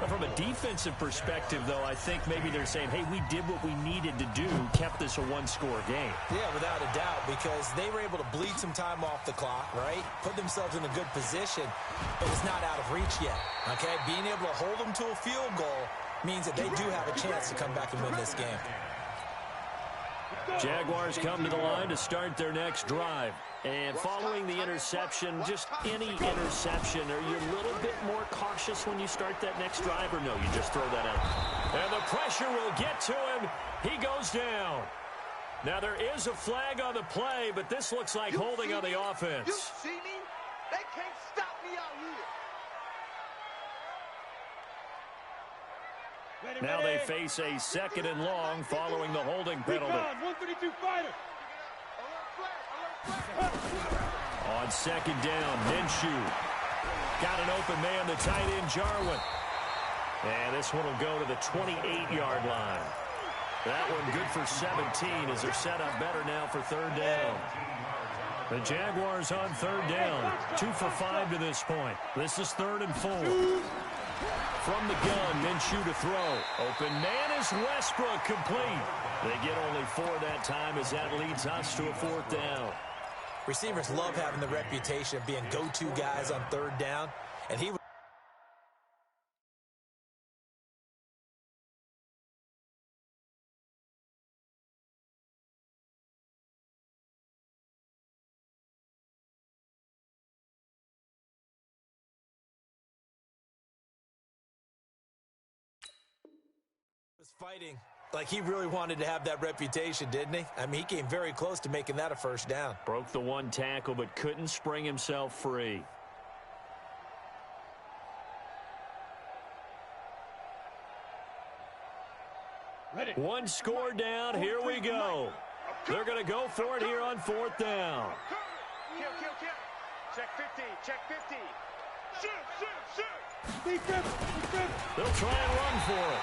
Speaker 2: From a defensive perspective, though, I think maybe they're saying, hey, we did what we needed to do, kept this a 1-score game.
Speaker 4: Yeah, without a doubt, because they were able to bleed some time off the clock, right? Put themselves in a good position, but it's not out of reach yet, okay? Being able to hold them to a field goal means that they do have a chance to come back and win this game.
Speaker 2: Jaguars come to the line to start their next drive. And following the interception, just any interception, are you a little bit more cautious when you start that next drive, or no, you just throw that out? And the pressure will get to him. He goes down. Now, there is a flag on the play, but this looks like holding on the offense.
Speaker 6: You see me? They can't stop me out here.
Speaker 2: Now they face a 2nd and long following the holding penalty.
Speaker 6: 132 fighter.
Speaker 2: On 2nd down, Minshew. Got an open man, the tight end, Jarwin. And this one will go to the 28-yard line. That one good for 17 as they're set up better now for third down. The Jaguars on third down. 2 for 5 to this point. This is 3rd and 4. From the gun, Minshew to throw. Open man is Westbrook, complete. They get only 4 that time as that leads us to a 4th down.
Speaker 4: Receivers love having the reputation of being go-to guys on third down, and he was fighting like he really wanted to have that reputation, didn't he? I mean, he came very close to making that a first down.
Speaker 2: Broke the one tackle but couldn't spring himself free.
Speaker 6: Ready.
Speaker 2: One score down. Here we go. They're going to go for it here on 4th down.
Speaker 3: Kill, kill, kill. Check 50, check 50. Shoot, shoot, shoot.
Speaker 6: Defense, defense.
Speaker 2: They'll try and run for it.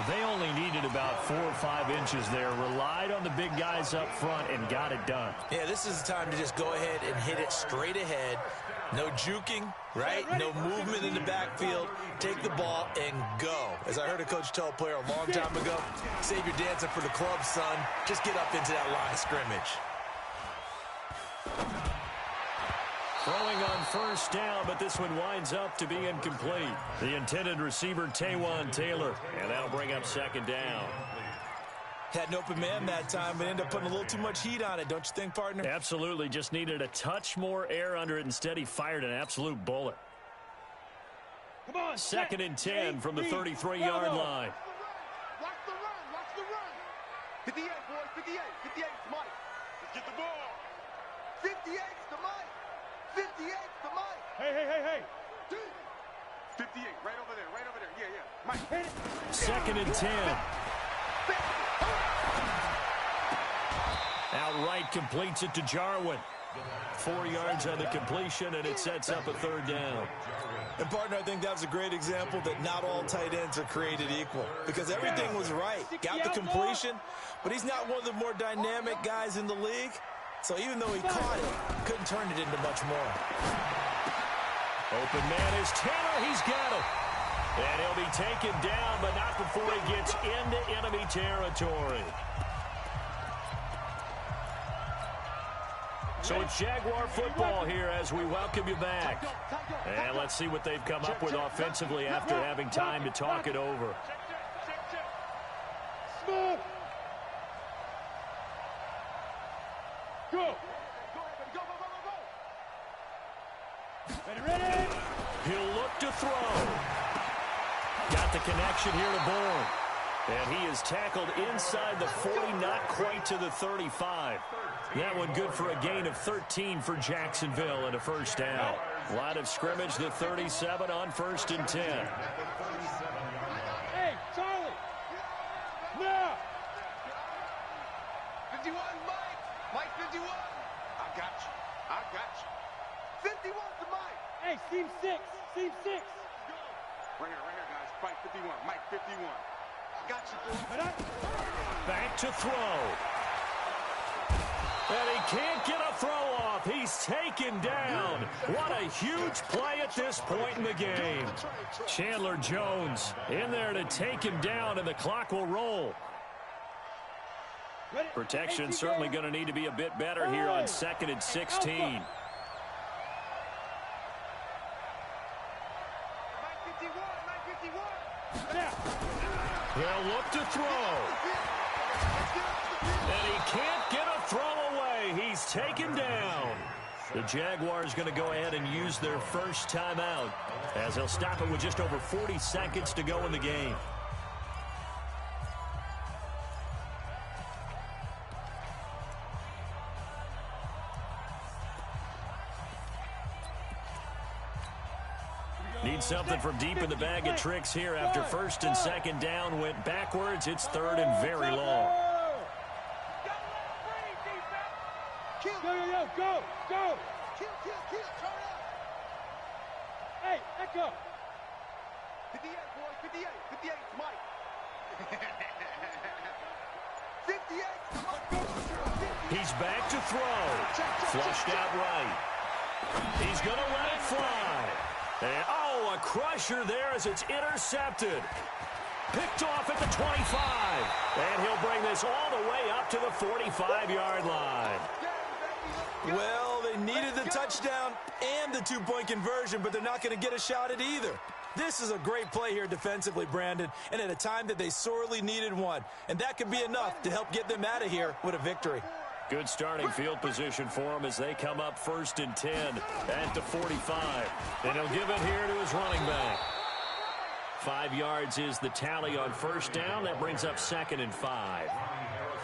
Speaker 2: They only needed about 4 or 5 inches there. Relied on the big guys up front and got it done.
Speaker 4: Yeah, this is the time to just go ahead and hit it straight ahead. No juking, right? No movement in the backfield. Take the ball and go. As I heard a coach tell a player a long time ago, save your dancing for the club, son. Just get up into that line of scrimmage.
Speaker 2: Throwing on first down, but this one winds up to be incomplete. The intended receiver, Taywan Taylor, and that'll bring up 2nd down.
Speaker 4: Had an open man that time, but ended up putting a little too much heat on it, don't you think, partner?
Speaker 2: Absolutely. Just needed a touch more air under it. Instead, he fired an absolute bullet.
Speaker 6: Come on.
Speaker 2: 2nd and 10 from the 33-yard line.
Speaker 6: Watch the run, watch the run.
Speaker 3: 58, boys, 58. 58 to Mike. Let's get the ball.
Speaker 6: 58 to Mike. 58 to Mike.
Speaker 3: Hey, hey, hey, hey. 58, right over there, right over there. Yeah, yeah. Mike.
Speaker 6: Hit it.
Speaker 2: 2nd and 10. Outright completes it to Jarwin. 4 yards on the completion, and it sets up a 3rd down.
Speaker 4: And, partner, I think that was a great example that not all tight ends are created equal because everything was right. Got the completion, but he's not one of the more dynamic guys in the league. So even though he caught it, couldn't turn it into much more.
Speaker 2: Open man is Taylor. He's got it. And he'll be taken down, but not before he gets into enemy territory. So it's Jaguar football here as we welcome you back. And let's see what they've come up with offensively after having time to talk it over.
Speaker 6: Smooth. Go. Go, go, go, go, go. Ready, ready.
Speaker 2: He'll look to throw. Got the connection here to Bourne. And he is tackled inside the 40, not quite to the 35. That one good for a gain of 13 for Jacksonville and a first down. Line of scrimmage, the 37 on 1st and 10.
Speaker 6: Hey, Charlie. Now.
Speaker 3: 51, Mike. Mike, 51. I got you. I got you. 51 to Mike.
Speaker 6: Hey, seam 6. Seam 6.
Speaker 3: Right here, guys. Mike, 51. Mike, 51. I got you, boy.
Speaker 2: Back to throw. And he can't get a throw off. He's taken down. What a huge play at this point in the game. Chandler Jones in there to take him down, and the clock will roll. Protection certainly going to need to be a bit better here on 2nd and 16.
Speaker 3: Mike, 51. Mike, 51.
Speaker 2: They'll look to throw. And he can't get a throw away. He's taken down. The Jaguars going to go ahead and use their first timeout as they'll stop it with just over 40 seconds to go in the game. Need something from deep in the bag of tricks here after 1st and 2nd down went backwards. It's 3rd and very long.
Speaker 6: Go. Kill, turn up. Hey, echo.
Speaker 3: 58, boys, 58. 58 to Mike.
Speaker 2: He's back to throw. Flushed out right. He's going to let it fly. And, a crusher there as it's intercepted. Picked off at the 25. And he'll bring this all the way up to the 45-yard line.
Speaker 4: Well, they needed the touchdown and the two-point conversion, but they're not going to get a shot at either. This is a great play here defensively, Brandon, and at a time that they sorely needed one. And that could be enough to help get them out of here with a victory.
Speaker 2: Good starting field position for him as they come up 1st and 10 at the 45. And he'll give it here to his running back. 5 yards is the tally on 1st down. That brings up 2nd and 5.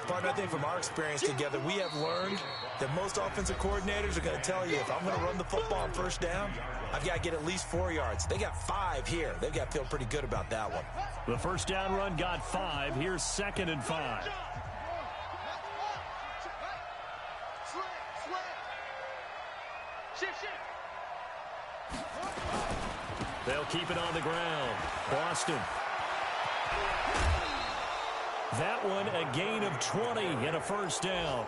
Speaker 4: Partner, I think from our experience together, we have learned that most offensive coordinators are going to tell you, if I'm going to run the football on 1st down, I've got to get at least 4 yards. They got 5 here. They've got to feel pretty good about that one.
Speaker 2: The 1st down run got 5. Here's 2nd and 5. They'll keep it on the ground. Boston. That one a gain of 20 and a 1st down.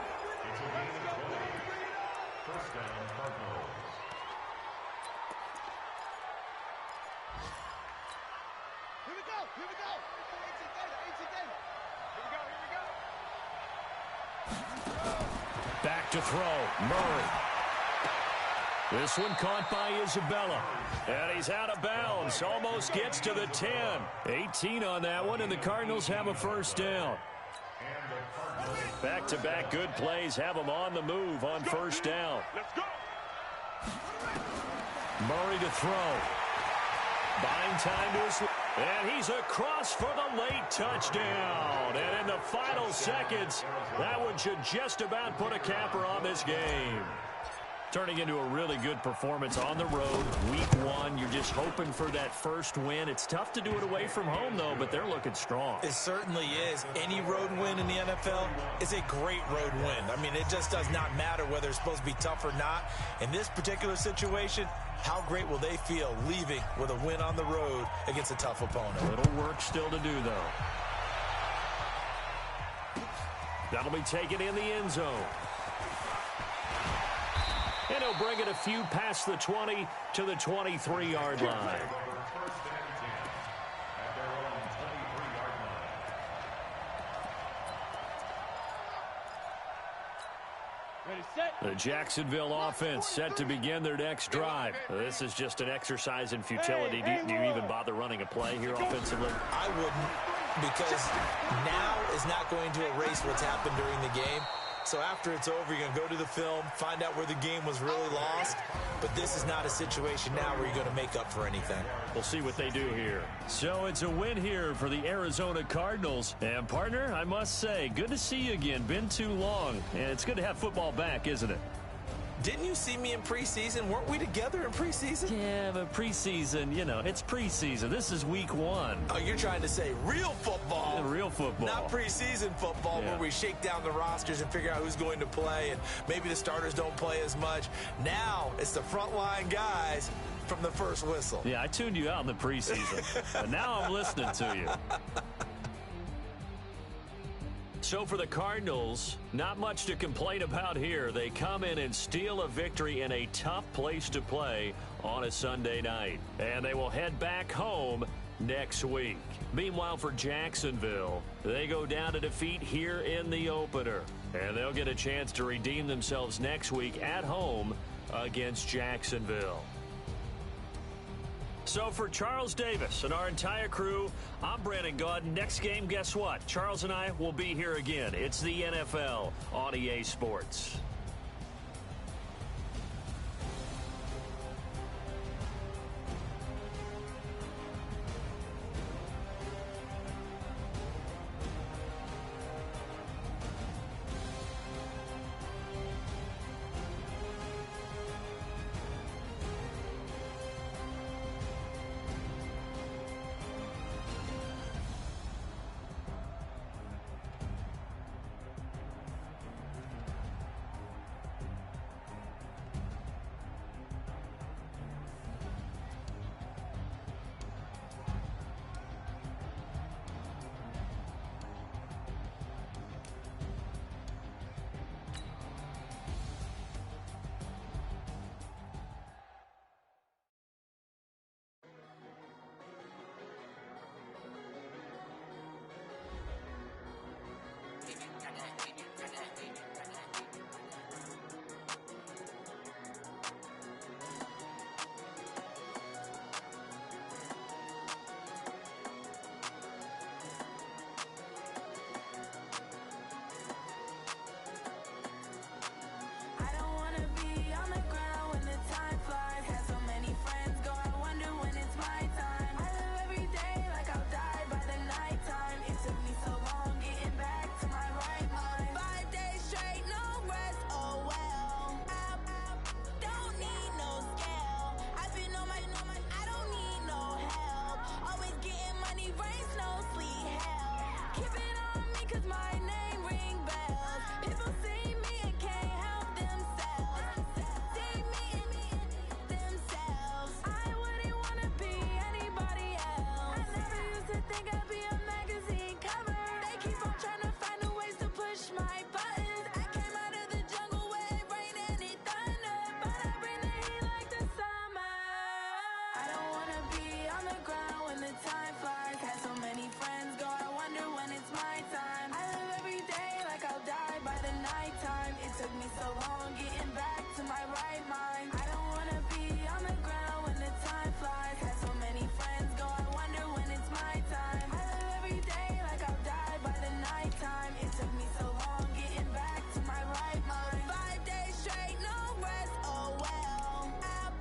Speaker 5: It's a gain of 20. 1st down, Cardinals.
Speaker 6: Here we go. Here we go.
Speaker 2: Back to throw. Murray. This one caught by Isabella. And he's out of bounds. Almost gets to the 10. 18 on that one, and the Cardinals have a 1st down. Back-to-back good plays have them on the move on 1st down.
Speaker 3: Let's go.
Speaker 2: Murray to throw. Buying time to his... And he's across for the late touchdown. And in the final seconds, that one should just about put a capper on this game. Turning into a really good performance on the road. Week 1, you're just hoping for that first win. It's tough to do it away from home, though, but they're looking strong.
Speaker 4: It certainly is. Any road win in the NFL is a great road win. I mean, it just does not matter whether it's supposed to be tough or not. In this particular situation, how great will they feel leaving with a win on the road against a tough opponent?
Speaker 2: A little work still to do, though. That'll be taken in the end zone. And he'll bring it a few past the 20 to the 23-yard line. The Jacksonville offense set to begin their next drive. This is just an exercise in futility. Do you even bother running a play here offensively?
Speaker 4: I wouldn't, because now is not going to erase what's happened during the game. So after it's over, you're going to go to the film, find out where the game was really lost. But this is not a situation now where you're going to make up for anything.
Speaker 2: We'll see what they do here. So it's a win here for the Arizona Cardinals. And, partner, I must say, good to see you again. Been too long. And it's good to have football back, isn't it?
Speaker 4: Didn't you see me in preseason? Weren't we together in preseason?
Speaker 2: Yeah, but preseason, it's preseason. This is week 1.
Speaker 4: Oh, you're trying to say real football.
Speaker 2: Yeah, real football.
Speaker 4: Not preseason football where we shake down the rosters and figure out who's going to play, and maybe the starters don't play as much. Now it's the frontline guys from the first whistle.
Speaker 2: Yeah, I tuned you out in the preseason, but now I'm listening to you. So for the Cardinals, not much to complain about here. They come in and steal a victory in a tough place to play on a Sunday night. And they will head back home next week. Meanwhile, for Jacksonville, they go down to defeat here in the opener. And they'll get a chance to redeem themselves next week at home against Jacksonville. So for Charles Davis and our entire crew, I'm Brandon Gaudin. Next game, guess what? Charles and I will be here again. It's the NFL on EA Sports.
Speaker 7: does my name ring bells? People see me and can't help themselves. See me and themselves. I wouldn't wanna be anybody else. I never used to think I'd be a magazine cover. They keep on trying to find new ways to push my buttons. I came out of the jungle where it rained and it thunder, but I bring the heat like the summer. I don't wanna be on the ground when the time flies. Had so many friends go, I wonder when it's my time. I live every day like I'll die by the nighttime. It took me so long getting back to my right mind. I don't wanna be on the ground when the time flies. Had so many friends go, I wonder when it's my time. I live every day like I'll die by the nighttime. It took me so long getting back to my right mind. 5 days straight, no rest, oh well. I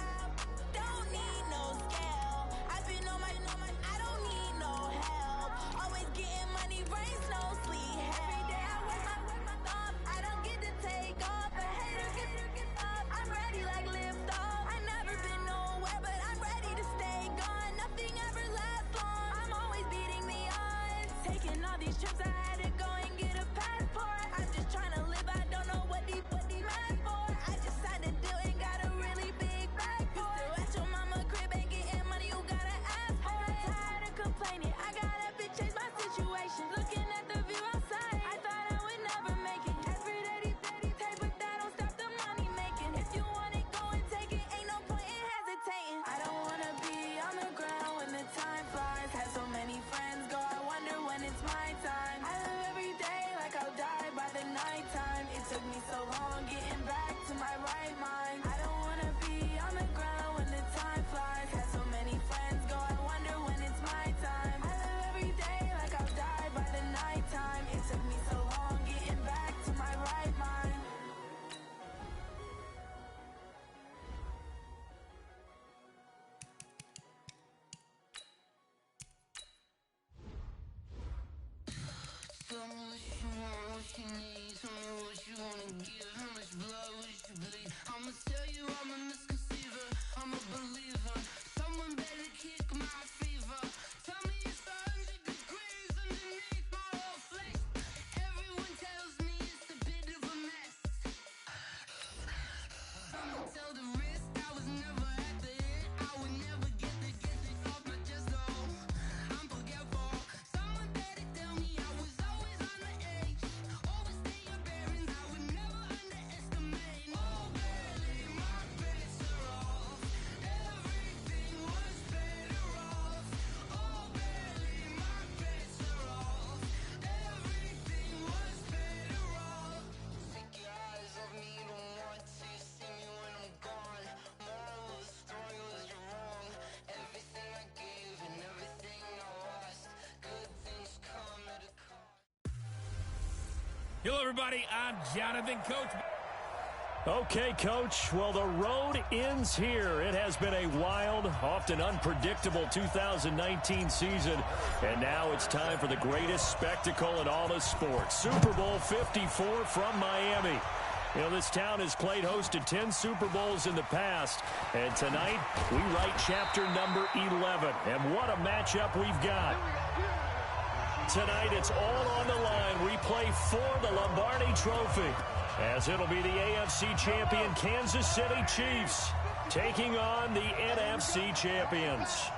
Speaker 7: don't need no scale. I've been on my, I don't need no help. Always getting money, rains, no sleep. Every day I work my thumb. I don't get to take off. A hater get off. I'm ready like lift off. I never been nowhere, but I'm ready to stay gone. Nothing ever lasts long. I'm always beating the odds. Taking all these trips, I had to go and get a passport. I'm just trying to live. I don't know what these mad for. I just signed a deal and got a really big bag for it. You still at your mama crib ain't getting money, you gotta ask for it. I'm tired of complaining. I gotta change my situation. Looking at the view outside, I thought I would never make it. Every day they take, but that don't stop the money making. If you want it, go and take it. Ain't no point in hesitating. I don't wanna be on the ground when the time flies. Had so many friends go, I wonder when it's my time. I live every day like I'll die by the nighttime. It took me so long getting back to my right mind. I don't wanna be on the ground when the time flies. Had so many friends go, I wonder when it's my time. I live every day like I'll die by the nighttime. It took me so long getting back to my right mind.
Speaker 8: Tell me what you want, what you need. Tell me what you wanna give. How much blood would you bleed? I'ma tell you I'm a misconceiver. I'm a believer. Someone better kick my fever. Tell me it's 100 degrees underneath my whole flesh. Everyone tells me it's a bit of a mess. I'ma tell the risk. I was never at the end. I would never get the off my chest though. I'm forgetful. Someone better tell me I was always on the edge. Overstay your bearings. I would never underestimate. Oh, barely my bets are off. Everything was better off. Oh, barely my bets are off. Everything was better off. Take your eyes off me, don't want to see me when I'm gone. Moral of the story was you're wrong. Everything I gave and everything I lost. Good things come at a cost.
Speaker 9: Hello, everybody. I'm Jonathan, Coach.
Speaker 2: Okay, Coach. Well, the road ends here. It has been a wild, often unpredictable 2019 season. And now it's time for the greatest spectacle in all of sports. Super Bowl 54 from Miami. You know, this town has played host to 10 Super Bowls in the past. And tonight, we write chapter number 11. And what a matchup we've got. Tonight, it's all on the line. We play for the Lombardi Trophy, as it'll be the AFC champion Kansas City Chiefs taking on the NFC champions.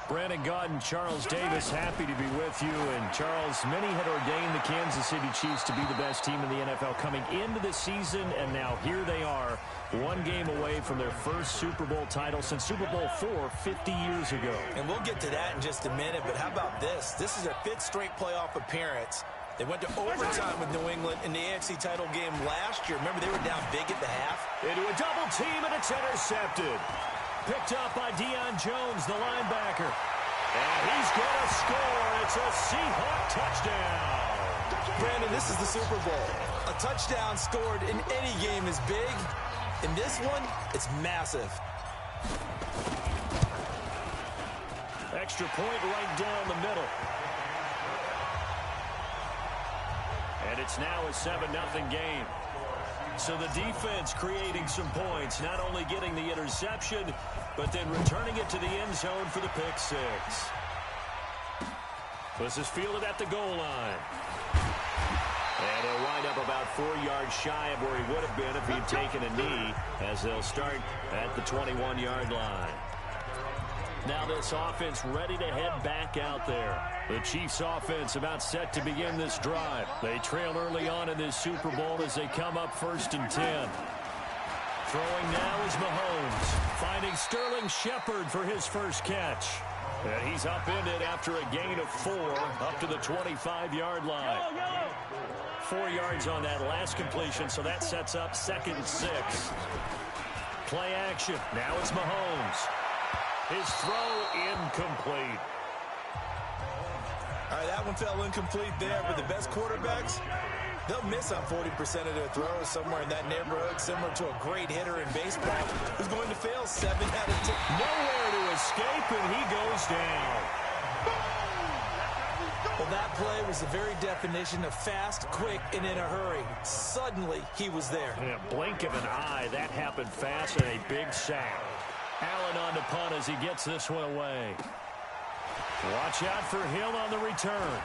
Speaker 2: Brandon Gaudin, Charles Davis, happy to be with you. And Charles, many had ordained the Kansas City Chiefs to be the best team in the NFL coming into the season, and now here they are, one game away from their first Super Bowl title since Super Bowl IV 50 years ago.
Speaker 4: And we'll get to that in just a minute, but how about this? This is their 5th straight playoff appearance. They went to overtime with New England in the AFC title game last year. Remember, they were down big at the half.
Speaker 2: Into a double team, and it's intercepted. Picked up by Deion Jones, the linebacker. And he's going to score. It's a Seahawk touchdown.
Speaker 4: Brandon, this is the Super Bowl. A touchdown scored in any game is big. In this one, it's massive.
Speaker 2: Extra point right down the middle. And it's now a 7-0 game. So the defense creating some points, not only getting the interception, but then returning it to the end zone for the pick six. This is fielded at the goal line. And he'll wind up about 4 yards shy of where he would have been if he'd taken a knee, as they'll start at the 21-yard line. Now this offense ready to head back out there. The Chiefs offense about set to begin this drive. They trail early on in this Super Bowl as they come up 1st and 10. Throwing now is Mahomes, finding Sterling Shepard for his first catch. And he's upended after a gain of 4 up to the 25-yard line. 4 yards on that last completion, so that sets up 2nd and 6. Play action. Now it's Mahomes. His throw incomplete.
Speaker 4: All right, that one fell incomplete there, but the best quarterbacks, they'll miss on 40% of their throws, somewhere in that neighborhood, similar to a great hitter in baseball who's going to fail 7 out of 10.
Speaker 2: Nowhere to escape, and he goes down.
Speaker 4: Well, that play was the very definition of fast, quick, and in a hurry. Suddenly, he was there.
Speaker 2: In a blink of an eye, that happened fast, and a big sack. Allen on the punt as he gets this one away. Watch out for Hill on the return.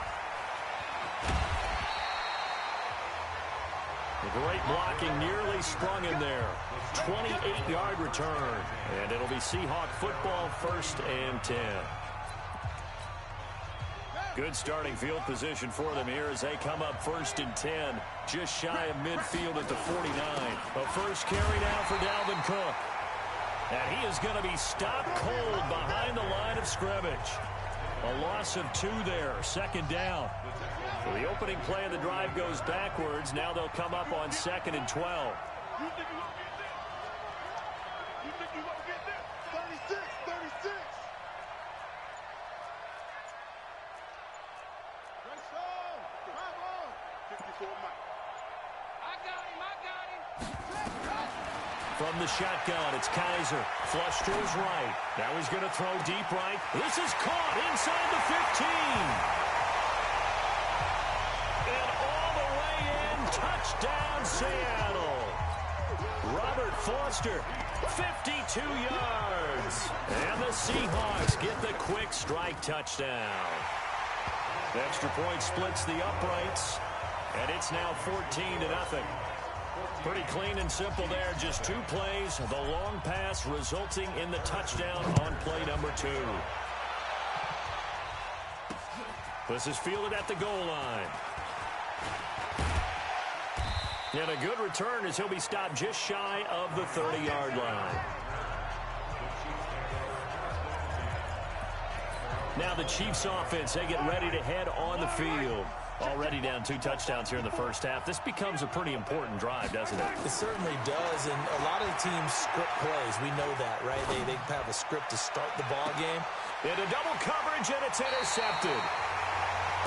Speaker 2: The great blocking nearly sprung him there. 28-yard return. And it'll be Seahawk football, 1st and 10. Good starting field position for them here as they come up 1st and 10. Just shy of midfield at the 49. A first carry now for Dalvin Cook. And he is going to be stopped cold behind the line of scrimmage. A loss of 2 there, 2nd down. So the opening play of the drive goes backwards. Now they'll come up on 2nd and 12.
Speaker 6: You think you won't get this? You think you won't get this? 36. Let's go. Bravo. 54 Mike. I got him.
Speaker 2: From the shotgun, it's Kaiser. Flush to his right. Now he's going to throw deep right. This is caught inside the 15. And all the way in. Touchdown, Seattle. Robert Foster, 52 yards. And the Seahawks get the quick strike touchdown. The extra point splits the uprights. And it's now 14-0. Pretty clean and simple there. Just 2 plays. The long pass resulting in the touchdown on play number 2. This is fielded at the goal line. And a good return as he'll be stopped just shy of the 30-yard line. Now the Chiefs offense, they get ready to head on the field. Already down 2 touchdowns here in the first half. This becomes a pretty important drive, doesn't it?
Speaker 4: It certainly does, and a lot of the teams script plays. We know that, right? They have a script to start the ball game.
Speaker 2: Into double coverage, and it's intercepted.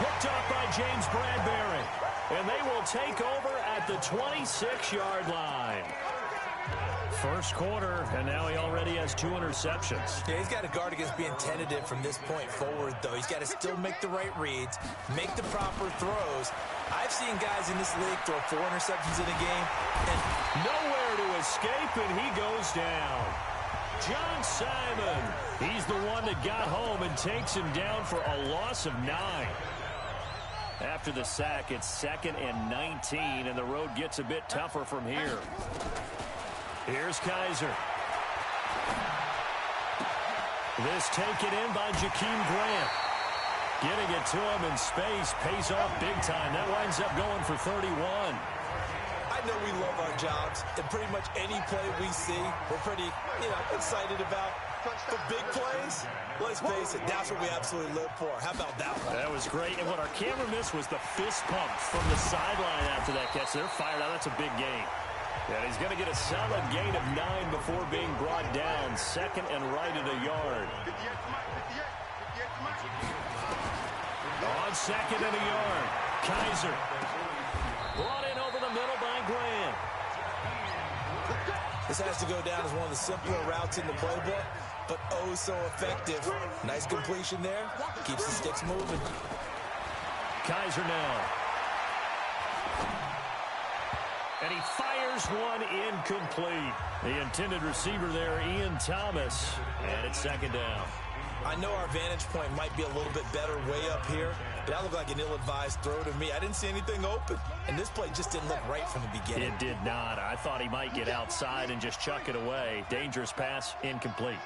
Speaker 2: Picked up by James Bradbury. And they will take over at the 26-yard line. First quarter, and now he already has 2 interceptions.
Speaker 4: Yeah, he's got to guard against being tentative from this point forward, though. He's got to still make the right reads, make the proper throws. I've seen guys in this league throw 4 interceptions in a game, and
Speaker 2: nowhere to escape, and he goes down. John Simon, he's the one that got home and takes him down for a loss of 9. After the sack, it's 2nd and 19, and the road gets a bit tougher from here. Here's Kaiser. This taken in by Jakeem Grant. Getting it to him in space pays off big time. That winds up going for 31.
Speaker 4: I know we love our jobs, and pretty much any play we see, we're pretty, excited about. But big plays, let's face it, that's what we absolutely live for. How about that one?
Speaker 2: That was great. And what our camera missed was the fist pump from the sideline after that catch. They're fired out. That's a big gain. And he's going to get a solid gain of 9 before being brought down. 2nd and right at a yard.
Speaker 6: 58
Speaker 2: On 2nd and a yard. Kaiser. Brought in over the middle by Grant.
Speaker 4: This has to go down as one of the simpler routes in the playbook, but oh so effective. Nice completion there. Keeps the sticks moving.
Speaker 2: Kaiser now. And he fires one incomplete. The intended receiver there, Ian Thomas. And it's 2nd down.
Speaker 4: I know our vantage point might be a little bit better way up here, but that looked like an ill-advised throw to me. I didn't see anything open, and this play just didn't look right from the beginning.
Speaker 2: It did not. I thought he might get outside and just chuck it away. Dangerous pass, incomplete.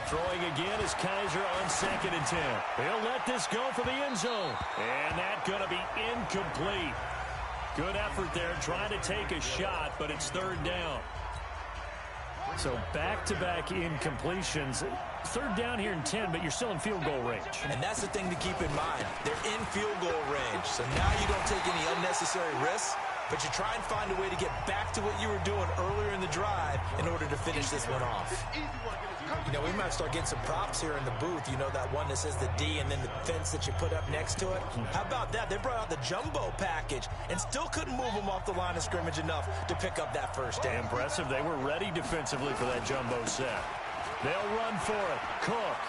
Speaker 2: Throwing again is Kaiser on 2nd and 10. He'll let this go for the end zone. And that's going to be incomplete. Good effort there trying to take a shot, but it's 3rd down. So back-to-back incompletions. 3rd down here in 10, but you're still in field goal range.
Speaker 4: And that's the thing to keep in mind. They're in field goal range. So now you don't take any unnecessary risks, but you try and find a way to get back to what you were doing earlier in the drive in order to finish this one off. You know, we might start getting some props here in the booth. You know, that one that says the D and then the fence that you put up next to it. How about that? They brought out the jumbo package and still couldn't move them off the line of scrimmage enough to pick up that first down.
Speaker 2: Impressive. They were ready defensively for that jumbo set. They'll run for it. Cook.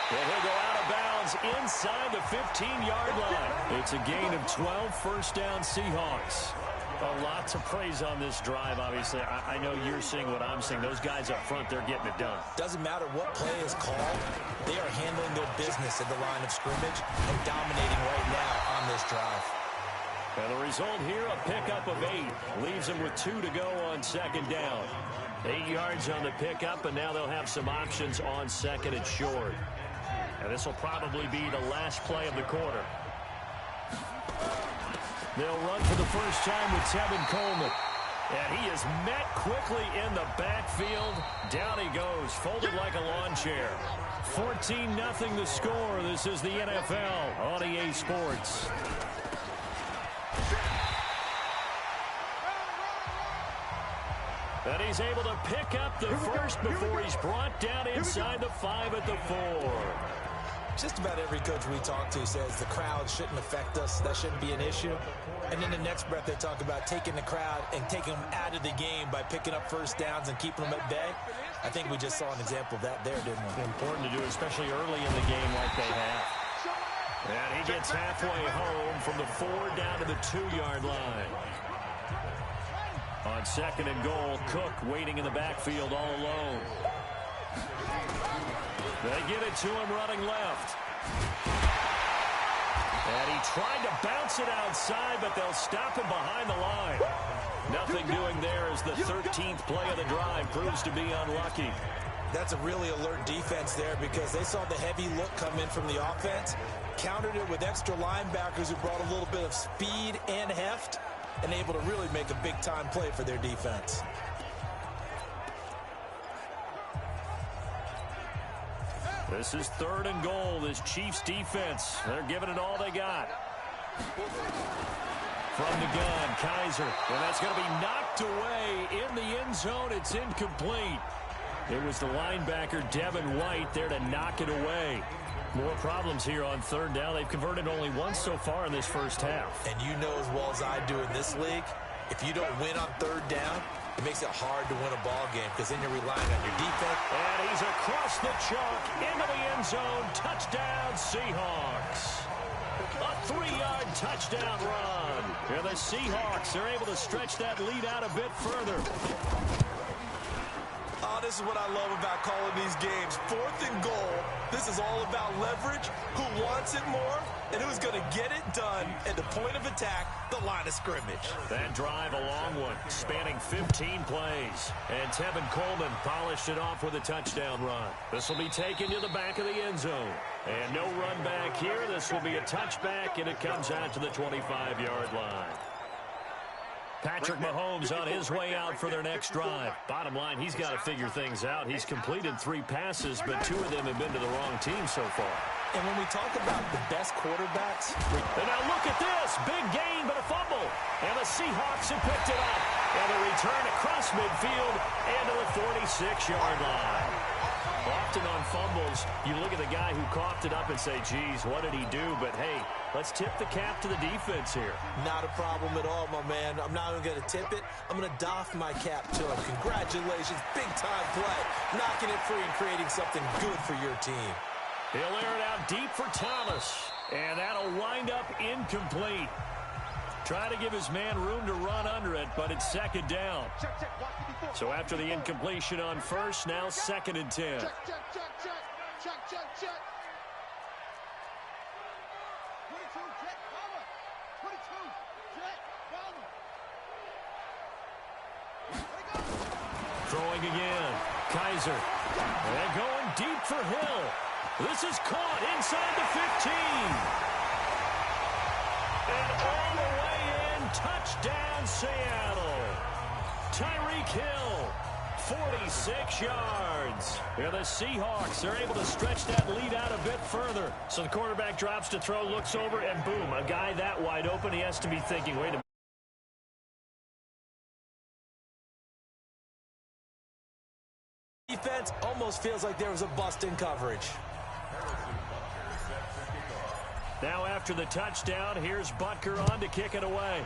Speaker 2: Well, he'll go out of bounds inside the 15-yard line. It's a gain of 12, first down Seahawks. A lot to praise on this drive, obviously. I know you're seeing what I'm seeing. Those guys up front, they're getting it done.
Speaker 4: Doesn't matter what play is called. They are handling their business at the line of scrimmage and dominating right now on this drive.
Speaker 2: And the result here, a pickup of 8. Leaves them with 2 to go on 2nd down. 8 yards on the pickup, and now they'll have some options on 2nd and short. And this will probably be the last play of the quarter. They'll run for the first time with Tevin Coleman. And he is met quickly in the backfield. Down he goes, folded like a lawn chair. 14-0 the score. This is the NFL on EA Sports. And he's able to pick up the first before he's brought down inside the 5 at the 4.
Speaker 4: Just about every coach we talk to says the crowd shouldn't affect us. That shouldn't be an issue. And in the next breath, they talk about taking the crowd and taking them out of the game by picking up first downs and keeping them at bay. I think we just saw an example of that there, didn't we?
Speaker 2: Important to do, especially early in the game like they have. And he gets halfway home from the 4 down to the 2-yard line. On 2nd and goal, Cook waiting in the backfield all alone. They get it to him running left. And he tried to bounce it outside, but they'll stop him behind the line. Nothing doing there as the 13th play of the drive proves to be unlucky.
Speaker 4: That's a really alert defense there because they saw the heavy look come in from the offense, countered it with extra linebackers who brought a little bit of speed and heft, and able to really make a big-time play for their defense.
Speaker 2: This is 3rd and goal. This Chiefs defense, they're giving it all they got. From the gun, Kaiser. And that's going to be knocked away in the end zone. It's incomplete. It was the linebacker, Devin White, there to knock it away. More problems here on 3rd down. They've converted only once so far in this first half.
Speaker 4: And you know as well as I do in this league, if you don't win on 3rd down, it makes it hard to win a ball game because then you're relying on your defense.
Speaker 2: And he's across the chalk into the end zone. Touchdown, Seahawks. A 3-yard touchdown run. And the Seahawks are able to stretch that lead out a bit further.
Speaker 4: Oh, this is what I love about calling these games. 4th and goal. This is all about leverage, who wants it more, and who's going to get it done at the point of attack, the line of scrimmage.
Speaker 2: That drive, a long one, spanning 15 plays. And Tevin Coleman polished it off with a touchdown run. This will be taken to the back of the end zone. And no run back here. This will be a touchback, and it comes out to the 25-yard line. Patrick Mahomes on his way out for their next drive. Bottom line, he's got to figure things out. He's completed 3 passes, but 2 of them have been to the wrong team so far.
Speaker 4: And when we talk about the best quarterbacks...
Speaker 2: And now look at this. Big gain, but a fumble. And the Seahawks have picked it up. And a return across midfield and to the 46-yard line. Often on fumbles, you look at the guy who coughed it up and say, geez, what did he do? But, hey, let's tip the cap to the defense here.
Speaker 4: Not a problem at all, my man. I'm not even going to tip it. I'm going to doff my cap to him. Congratulations. Big-time play. Knocking it free and creating something good for your team.
Speaker 2: He'll air it out deep for Thomas. And that'll wind up incomplete. Try to give his man room to run under it, but it's second down. So after the incompletion on first, now 2nd and 10.
Speaker 6: Check. 22, jet, cover. 22, jet, cover.
Speaker 2: Throwing again. Kaiser. And going deep for Hill. This is caught inside the 15. And all the way in, touchdown Seattle. Tyreek Hill, 46 yards. Yeah, the Seahawks are able to stretch that lead out a bit further. So the quarterback drops to throw, looks over, and boom, a guy that wide open, he has to be thinking, wait a minute.
Speaker 4: Defense almost feels like there was a bust in coverage.
Speaker 2: Now after the touchdown, here's Butker on to kick it away.